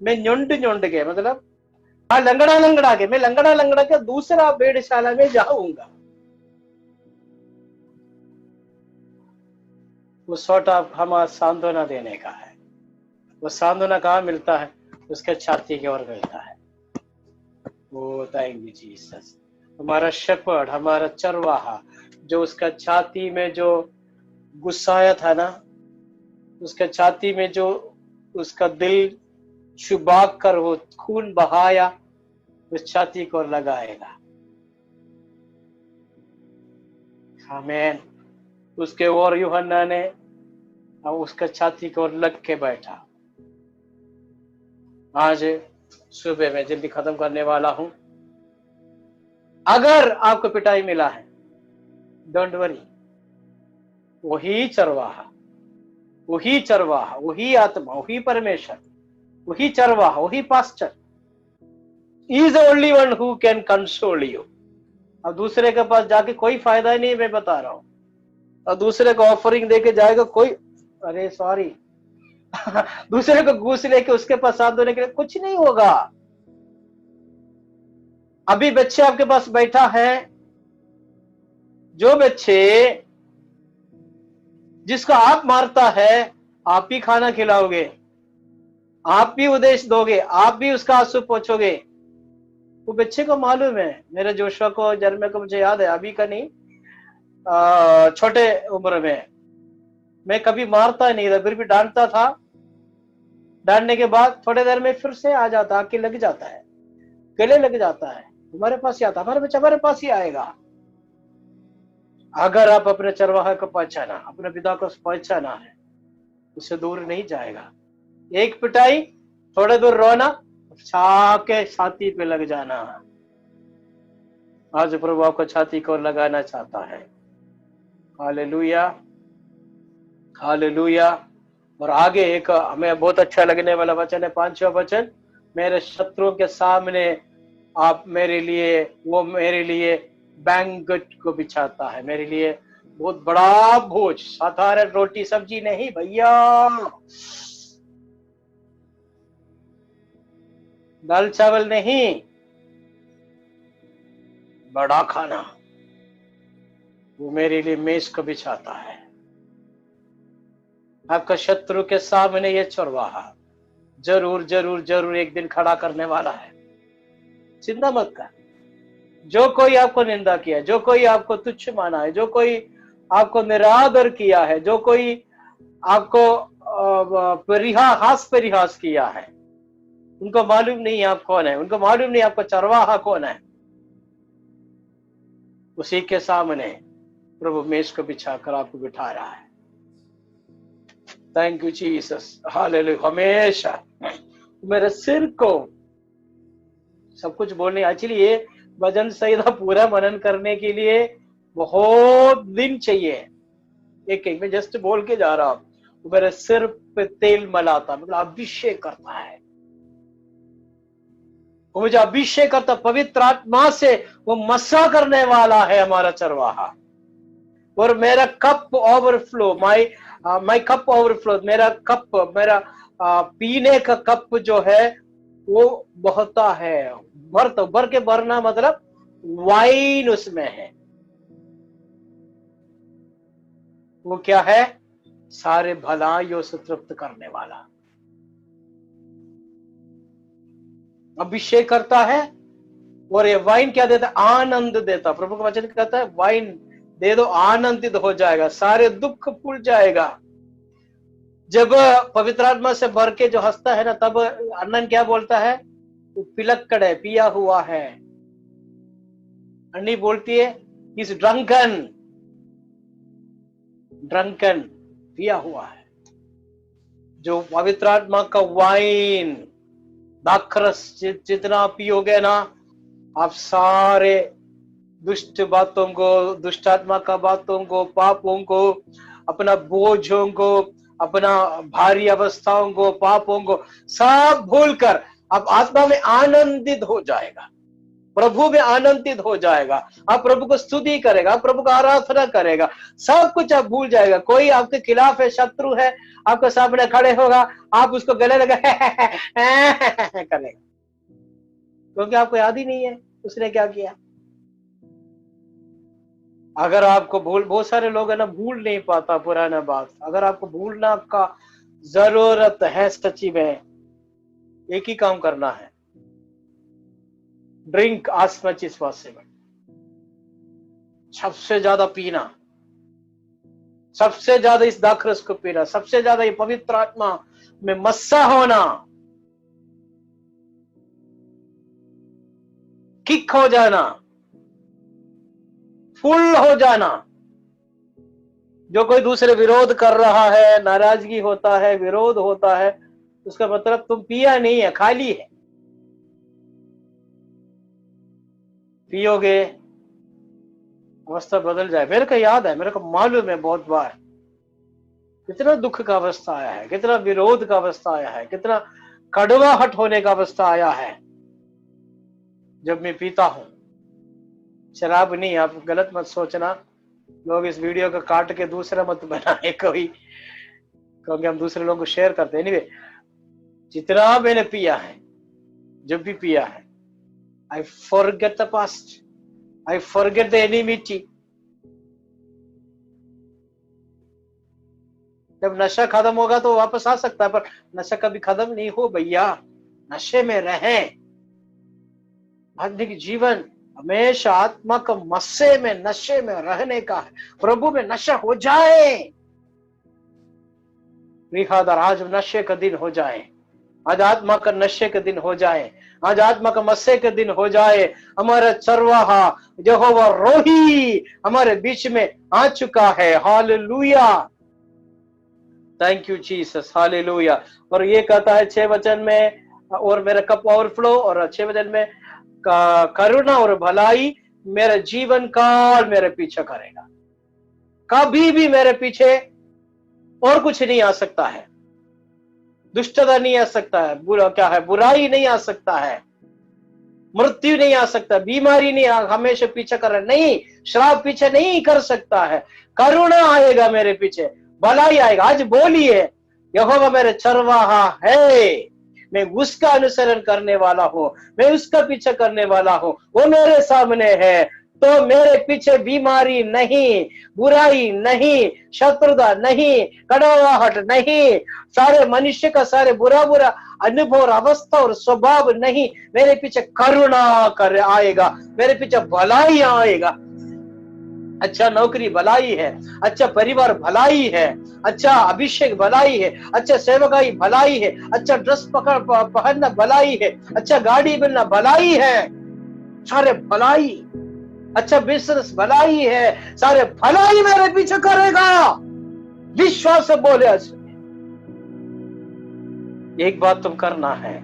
मैं झुंड के मतलब मैं लंगड़ा के दूसरा भेड़शाला में जाऊंगा। वो सोटा हमारा सांत्वना देने का है। वो सांत्वना कहाँ मिलता है? उसके छाती की ओर मिलता है। वो थैंक यू जीसस। हमारा शेपर्ड, हमारा चरवाहा, जो उसका छाती में जो गुस्साया था ना, उसके छाती में जो उसका दिल चुबा कर वो खून बहाया, उस छाती को लगाएगा। आमीन। उसके और यूहन्ना ने उसका छाती को लग के बैठा। आज सुबह में जल्दी खत्म करने वाला हूं। अगर आपको पिटाई मिला है, डोंट वरी। वही चरवाहा, वही चरवाहा, वही आत्मा, वही परमेश्वर, वही चरवाहा, वही pastor is the only one who can console you. अब दूसरे के पास जाके कोई फायदा नहीं, मैं बता रहा हूं। और दूसरे को ऑफरिंग देके जाएगा कोई, अरे सॉरी दूसरे को घूस लेके उसके पास साथ देने के लिए कुछ नहीं होगा। अभी बच्चे आपके पास बैठा है, जो बच्चे जिसको आप मारता है, आप ही खाना खिलाओगे, आप भी उपदेश दोगे, आप भी उसका आंसू पोंछोगे। वो बच्चे को मालूम है। मेरे जोशुआ को, जर्मे को मुझे याद है, अभी का नहीं, छोटे उम्र में मैं कभी मारता नहीं था, फिर भी डांटता था। डांटने के बाद थोड़ी देर में फिर से आ जाता, आके लग जाता है, गले लग जाता है, हमारे पास ही आता, हमारे बच्चा हमारे पास ही आएगा। अगर आप अपने चरवाहा को पहचाना, अपने पिता को पहचाना है, उससे दूर नहीं जाएगा। एक पिटाई, थोड़े दूर रोना, के छाती पे लग जाना। आज प्रभु आपको छाती को लगाना चाहता है। Hallelujah, hallelujah. और आगे एक हमें बहुत अच्छा लगने वाला वचन है, 5वां वचन। मेरे शत्रुओं के सामने आप मेरे लिए, वो मेरे लिए बैंक्वेट को बिछाता है, मेरे लिए बहुत बड़ा भोज। साधारण रोटी सब्जी नहीं भैया, दाल चावल नहीं, बड़ा खाना वो मेरे लिए मेज को बिछाता है। आपका शत्रु के सामने ये चरवाहा जरूर जरूर जरूर एक दिन खड़ा करने वाला है। चिंता मत कर। जो कोई आपको निंदा किया है, जो कोई आपको तुच्छ माना है, जो कोई आपको निरादर किया है, जो कोई आपको हास परिहास किया है, उनको मालूम नहीं आप कौन है, उनको मालूम नहीं आपका चरवाहा कौन है। उसी के सामने प्रभु मेज को बिछाकर आपको बिठा रहा है। Thank you Jesus, hallelujah. हमेशा मेरे सिर को सब कुछ बोलने, एक्चुअली ये भजन संहिता पूरा मनन करने के लिए बहुत दिन चाहिए। एक मैं जस्ट बोल के जा रहा हूं। मेरे सिर पे तेल मलाता, मतलब अभिषेक करता है। वो मुझे अभिषेक करता, पवित्र आत्मा से वो मसा करने वाला है हमारा चरवाहा। और मेरा cup overflow, my cup overflow, मेरा कप, मेरा पीने का कप जो है वो बहता है। भर के भरना मतलब वाइन उसमें है। वो क्या है? सारे भलाइयों से तृप्त करने वाला। अभिषेक करता है और ये वाइन क्या देता है? आनंद देता। प्रभु का वचन कहता है वाइन दे दो, आनंदित हो जाएगा, सारे दुख भूल जाएगा। जब पवित्र आत्मा से भर के जो हंसता है ना, तब अन्नन क्या बोलता है? वो पिलक्कड़ है, पिया हुआ है। अन्नी बोलती है इस ड्रंकन, ड्रंकन, पिया हुआ है। जो पवित्र आत्मा का वाइन, दाखरस जितना पियोगे ना, आप सारे दुष्ट बातों को, दुष्ट आत्मा का बातों को, पापों को, अपना बोझों को, अपना भारी अवस्थाओं को, पापों को सब भूलकर आप आत्मा में आनंदित हो जाएगा, प्रभु में आनंदित हो जाएगा। आप प्रभु को स्तुति करेगा, प्रभु का आराधना करेगा, सब कुछ आप भूल जाएगा। कोई आपके खिलाफ है, शत्रु है, आपके सामने खड़े होगा, आप उसको गले लगा करेगा, क्योंकि आपको याद ही नहीं है उसने क्या किया। अगर आपको बहुत सारे लोग है ना, भूल नहीं पाता पुराना बात। अगर आपको भूलना का जरूरत है सच्ची में, एक ही काम करना है, drink as much as possible, सबसे ज्यादा पीना, सबसे ज्यादा इस दाखरस को पीना, सबसे ज्यादा ये पवित्र आत्मा में मस्सा होना, किक हो जाना, फुल हो जाना। जो कोई दूसरे विरोध कर रहा है, नाराजगी होता है, विरोध होता है, उसका मतलब तुम पिया नहीं है, खाली है। पियोगे अवस्था बदल जाए। मेरे को याद है, मेरे को मालूम है बहुत बार कितना दुख का अवस्था आया है, कितना विरोध का अवस्था आया है, कितना कड़वाहट होने का अवस्था आया है जब मैं पीता हूं। शराब नहीं, आप गलत मत सोचना, लोग इस वीडियो को काट के दूसरा मत बनाए कोई, क्योंकि हम दूसरे लोगों को शेयर करते हैं। anyway, जितना मैंने पिया है, जब भी पिया है, I forget the past, I forget the enmity। जब नशा खत्म होगा तो वापस आ सकता है, पर नशा कभी खत्म नहीं हो भैया। नशे में रहें, आदमी की जीवन हमेशा आत्मा का मस्से में, नशे में रहने का है। प्रभु में नशा हो जाए। रिखादर, आज नशे का दिन हो जाए, आज आत्मा का नशे के दिन हो जाए, आज आत्मा का मस्से के दिन हो जाए। हमारा चरवाहा यहोवा रोही हमारे बीच में आ चुका है। Hallelujah, thank you Jesus, hallelujah. और ये कहता है 6 वचन में, और मेरा कप ओवरफ्लो, और 6 वचन में करुणा और भलाई मेरे जीवन काल मेरे पीछे करेगा। कभी भी मेरे पीछे और कुछ नहीं आ सकता है, दुष्टता नहीं आ सकता है, बुरा क्या है, बुराई नहीं आ सकता है, मृत्यु नहीं आ सकता, बीमारी नहीं हमेशा पीछे कर रहा नहीं, श्राप पीछे नहीं कर सकता है। करुणा आएगा मेरे पीछे, भलाई आएगा। आज बोलिए यहोवा मेरे चरवाहा है, मैं उसका अनुसरण करने वाला हूं, मैं उसका पीछे करने वाला हूं, वो मेरे सामने है, तो मेरे पीछे बीमारी नहीं, बुराई नहीं, शत्रुता नहीं, कड़वाहट नहीं, सारे मनुष्य का सारे बुरा बुरा अनुभव और अवस्था और स्वभाव नहीं। मेरे पीछे करुणा कर आएगा, मेरे पीछे भलाई आएगा। अच्छा नौकरी भलाई है, अच्छा परिवार भलाई है, अच्छा अभिषेक भलाई है, अच्छा सेवकाई भलाई है, अच्छा ड्रेस पहनना भलाई है, अच्छा गाड़ी मिलना भलाई है, सारे भलाई, अच्छा बिजनेस भलाई है, सारे भलाई मेरे पीछे करेगा। विश्वास से बोले। एक बात तुम करना है,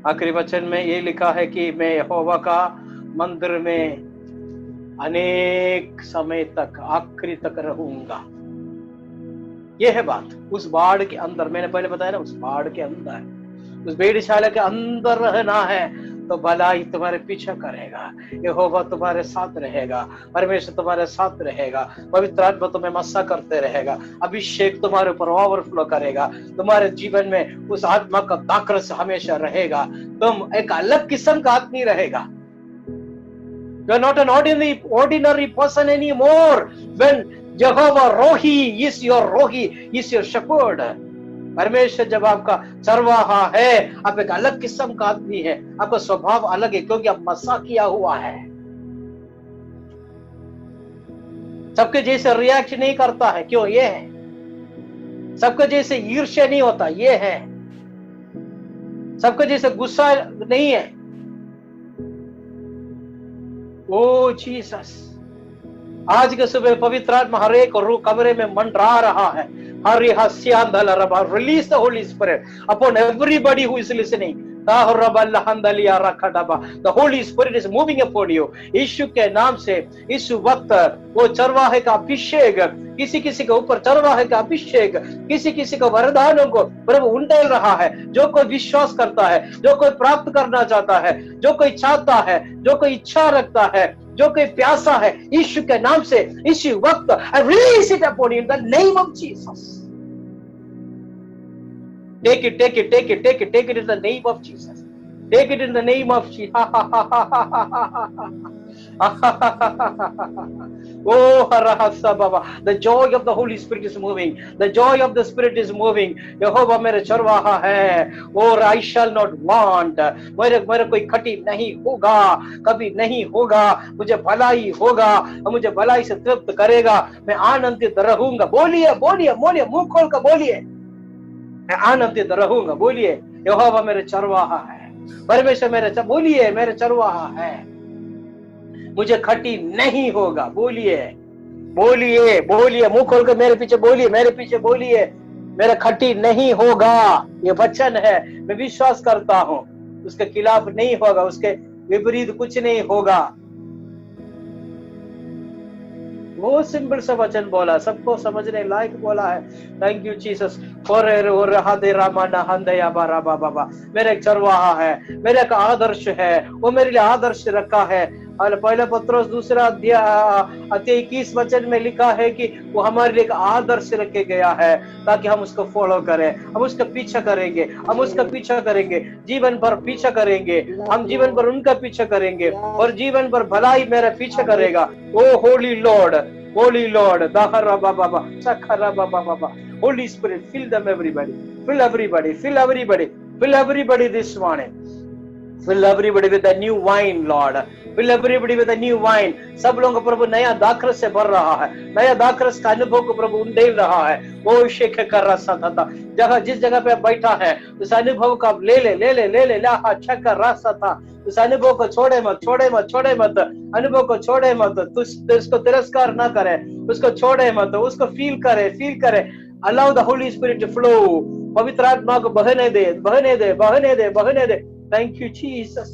आखिरी वचन में ये लिखा है कि मैं यहोवा का मंदिर में अनेक समय तक, आखिरी तक रहूंगा। यह है बात। उस बाड़ के अंदर, मैंने पहले बताया ना, उस बाड़ के अंदर, उस भेड़शाला के अंदर रहना है, तो भलाई तुम्हारे पीछे करेगा, यहोवा तुम्हारे साथ रहेगा, परमेश्वर तुम्हारे साथ रहेगा, पवित्र आत्मा तुम्हें मस्सा करते रहेगा, अभिषेक तुम्हारे ऊपर ओवरफ्लो करेगा, तुम्हारे जीवन में उस आत्मा का दाखरस हमेशा रहेगा। तुम एक अलग किस्म का आदमी रहेगा, You are not an ordinary person anymore. When Jehovah Rohi is your shepherd. परमेश्वर जब आपका चरवाहा है, आप एक अलग किस्म का आदमी है, आपका स्वभाव अलग है, क्योंकि आप मसा किया हुआ है। सबके जैसे रिएक्ट नहीं करता है, क्यों? ये है। सबके जैसे ईर्ष्या नहीं होता, ये है। सबके जैसे गुस्सा नहीं है। ओ जीसस, आज के सुबह पवित्र आत्मा हर एक रूह कमरे में मंडरा रहा है। Release the Holy Spirit upon everybody who is listening. The Holy Spirit is moving upon you. यीशु के नाम से इस वक्त वो चरवाहे का अभिषेक किसी किसी के ऊपर, चरवाहे का अभिषेक किसी किसी को वरदानों को प्रभु उंडेल रहा है। जो कोई विश्वास करता है, जो कोई प्राप्त करना चाहता है, जो कोई चाहता है, जो कोई इच्छा रखता है, जो कोई प्यासा है, यीशु के नाम से इसी वक्त I release it upon you in the name of Jesus. Take it in the name of Jesus. Take it in the name of Jesus. Oh, the joy of the Holy Spirit is moving. The joy of the Spirit is moving. यहोवा मेरे चरवाहा है, और I shall not want. मेरे कोई खटी नहीं होगा, कभी नहीं होगा। मुझे भलाई होगा, और मुझे भलाई से तृप्त करेगा। मैं आनंदित रहूंगा। बोलिए बोलिए बोलिए, मुंह खोल कर बोलिए, मैं आनंदित रहूंगा। बोलिए, यहोवा मेरे चरवाहा है, परमेश्वर मेरे, बोलिए मेरे चरवाहा है, मुझे खटी नहीं होगा। बोलिए बोलिए बोलिए, मुंह खोलकर मेरे पीछे बोलिए, मेरे पीछे बोलिए, मेरा खटी नहीं होगा। ये वचन है, मैं विश्वास करता हूं, उसके खिलाफ नहीं होगा, उसके विपरीत कुछ नहीं होगा। वो सिंपल सा वचन बोला, सबको समझने लायक बोला है। Thank you Jesus. मेरा एक चरवाहा है, मेरा एक आदर्श है, वो मेरे लिए आदर्श रखा है। और पहला पत्रोस 2 अध्याय 21 वचन में लिखा है कि वो हमारे लिए एक आदर्श रखे गया है, ताकि हम उसको फॉलो करें, हम उसका पीछा करेंगे, हम उसका पीछा करेंगे, जीवन भर पीछा करेंगे, हम जीवन भर उनका पीछा करेंगे, और जीवन भर भलाई मेरा पीछा करेगा। O holy Lord, holy Lord, दाहरा बाबा, सखरा बाबा, Holy Spirit, fill them everybody, fill everybody, fill everybody, fill everybody this morning. Fill everybody with a new wine, Lord. Fill everybody with a new wine. सब लोगों को प्रभु नया दाखरस से भर रहा है, नया दाखरस का अनुभव को प्रभु उंडेल रहा है। वो शेख कर रहा था, जगह जिस जगह पे बैठा है, उस अनुभव का ले ले अच्छा कर रहा था। उस अनुभव को छोड़े मत, अनुभव को छोड़े मत। तू उसको तिरस्कार ना करे, उसको छोड़े मत, उसको फील करे। Allow the Holy Spirit to flow. पवित्र आत्मा को बहने दे। Thank you Jesus.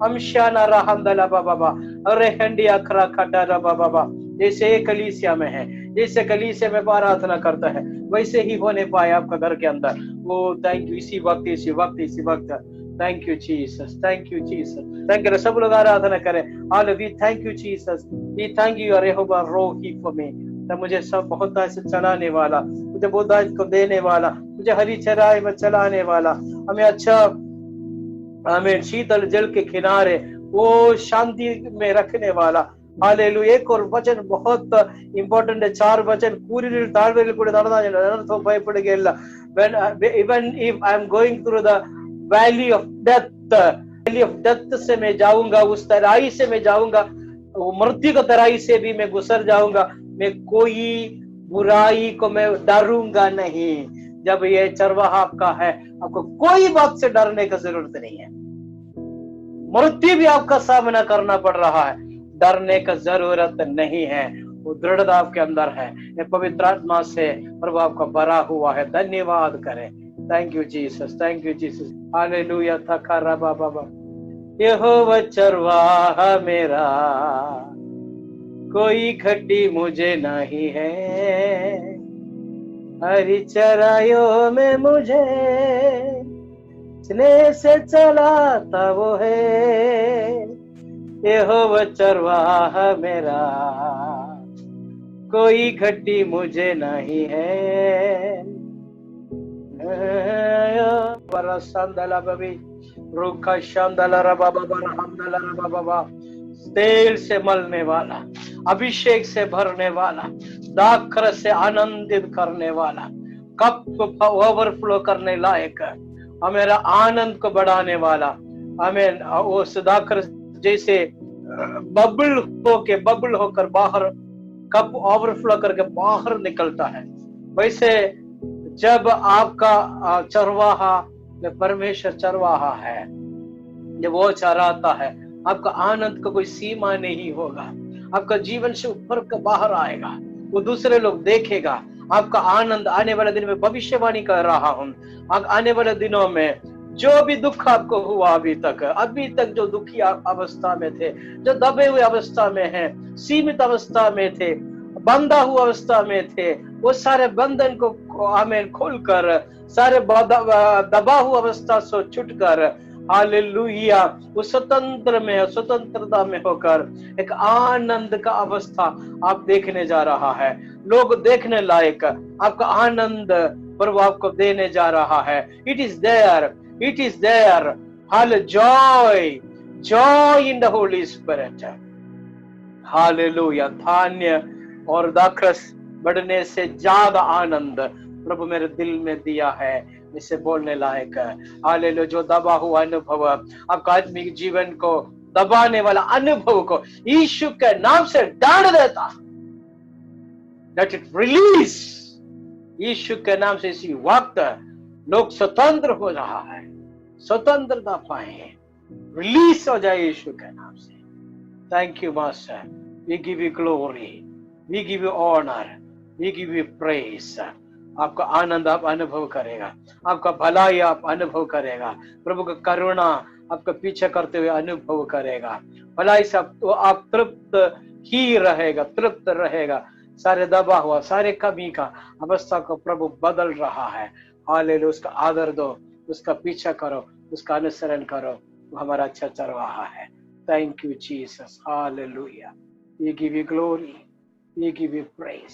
अमशाना रहमदला बाबा, अरे हंडिया खरा खटारा बाबा। जैसे कलीसिया में है, जैसे कलीसिया में प्रार्थना करता है, वैसे ही होने पाए आपका घर के अंदर। वो थैंक यू, इसी वक्त। Thank you Jesus. Thank you Jesus. Thank you. सब लोग आराधना करें। All we thank you Jesus. We thank you Jehovah Rohi for me. तब मुझे सब बहुत से चलाने वाला, मुझे बोधाज को देने वाला, मुझे हरी चराई में चलाने वाला, हमें अच्छा, हमें शीतल जल के किनारे वो शांति में रखने वाला। हालेलुया। एक और वचन बहुत इंपॉर्टेंट है, 4 वचन पूरी तालवेल को तो भयपड़ेगा। Even if I am going through the valley of death से मैं जाऊंगा, उस तराई से मैं जाऊंगा, वो मृत्यु की तराई से भी मैं गुजर जाऊंगा, मैं कोई बुराई को मैं डरूंगा नहीं। जब ये चरवाहा आपका है, आपको कोई बात से डरने की जरूरत नहीं है। मृत्यु भी आपका सामना करना पड़ रहा है, डरने की जरूरत नहीं है। वो दृढ़ता आपके अंदर है, ये पवित्र आत्मा से प्रभु आपका भरा हुआ है। धन्यवाद करें। Thank you Jesus, thank you Jesus. हालेलुया। थकारा बाबा, यहोवा चरवाहा मेरा, कोई खटी मुझे नहीं है, हरी चराइयों में मुझे स्नेह से चलाता वो है। यहोवा चरवाहा मेरा, कोई खटी मुझे नहीं है। बरा संदला बबी, रुखा शांदला रबा बाबा, हमदला रबा बाबा, तेल से मलने वाला, अभिषेक से भरने वाला, दाखर से आनंदित करने वाला, कप को ओवरफ्लो करने लायक, हमारा आनंद को बढ़ाने वाला। हमें उस दाखर जैसे बबल होकर बाहर, कप ओवरफ्लो करके बाहर निकलता है, वैसे जब आपका चरवाहा, परमेश्वर चरवाहा है, जब वो चराता है, आपका आनंद का कोई सीमा नहीं होगा। आपका जीवन से ऊपर का बाहर आएगा, वो दूसरे लोग देखेगा आपका आनंद। आने वाले दिन में भविष्यवाणी कर रहा हूं, आने वाले दिनों में जो भी दुख आपको हुआ अभी तक जो दुखी अवस्था में थे, जो दबे हुए अवस्था में हैं, सीमित अवस्था में थे, बंधा हुआ अवस्था में थे, वो सारे बंधन को हमें खोलकर, सारे दबा हुआ अवस्था से छुटकर, हालेलुया, वो स्वतंत्रता में होकर एक आनंद का अवस्था आप देखने जा रहा है। लोग देखने लायक आपका आनंद प्रभु आपको देने जा रहा है। It is their whole joy in the Holy Spirit. Hallelujah, धान्य और दाखरस बढ़ने से ज्यादा आनंद प्रभु मेरे दिल में दिया है, इसे बोलने लायक है। हालेलुया, जो दबा हुआ अनुभव, आपका आत्मिक जीवन को दबाने वाला अनुभव को यीशु के नाम से डांट देता, लेट इट रिलीज। यीशु के नाम से इसी वक्त लोग स्वतंत्र हो रहा है, स्वतंत्रता पाए, रिलीज हो जाए यीशु के नाम से। Thank you master, we give you glory, we give you honour, we give you praise. आपका आनंद आप अनुभव करेगा, आपका भलाई आप अनुभव करेगा, प्रभु का करुणा आपका पीछे करते हुए अनुभव करेगा, भलाई से आप तृप्त ही रहेगा, तृप्त रहेगा। सारे दबा हुआ, सारे कमी का अवस्था को प्रभु बदल रहा है। हालेलुया, उसका आदर दो, उसका पीछा करो, उसका अनुसरण करो, वो हमारा अच्छा चरवाहा है। Thank you Jesus, hallelujah, we give you glory, we give you praise.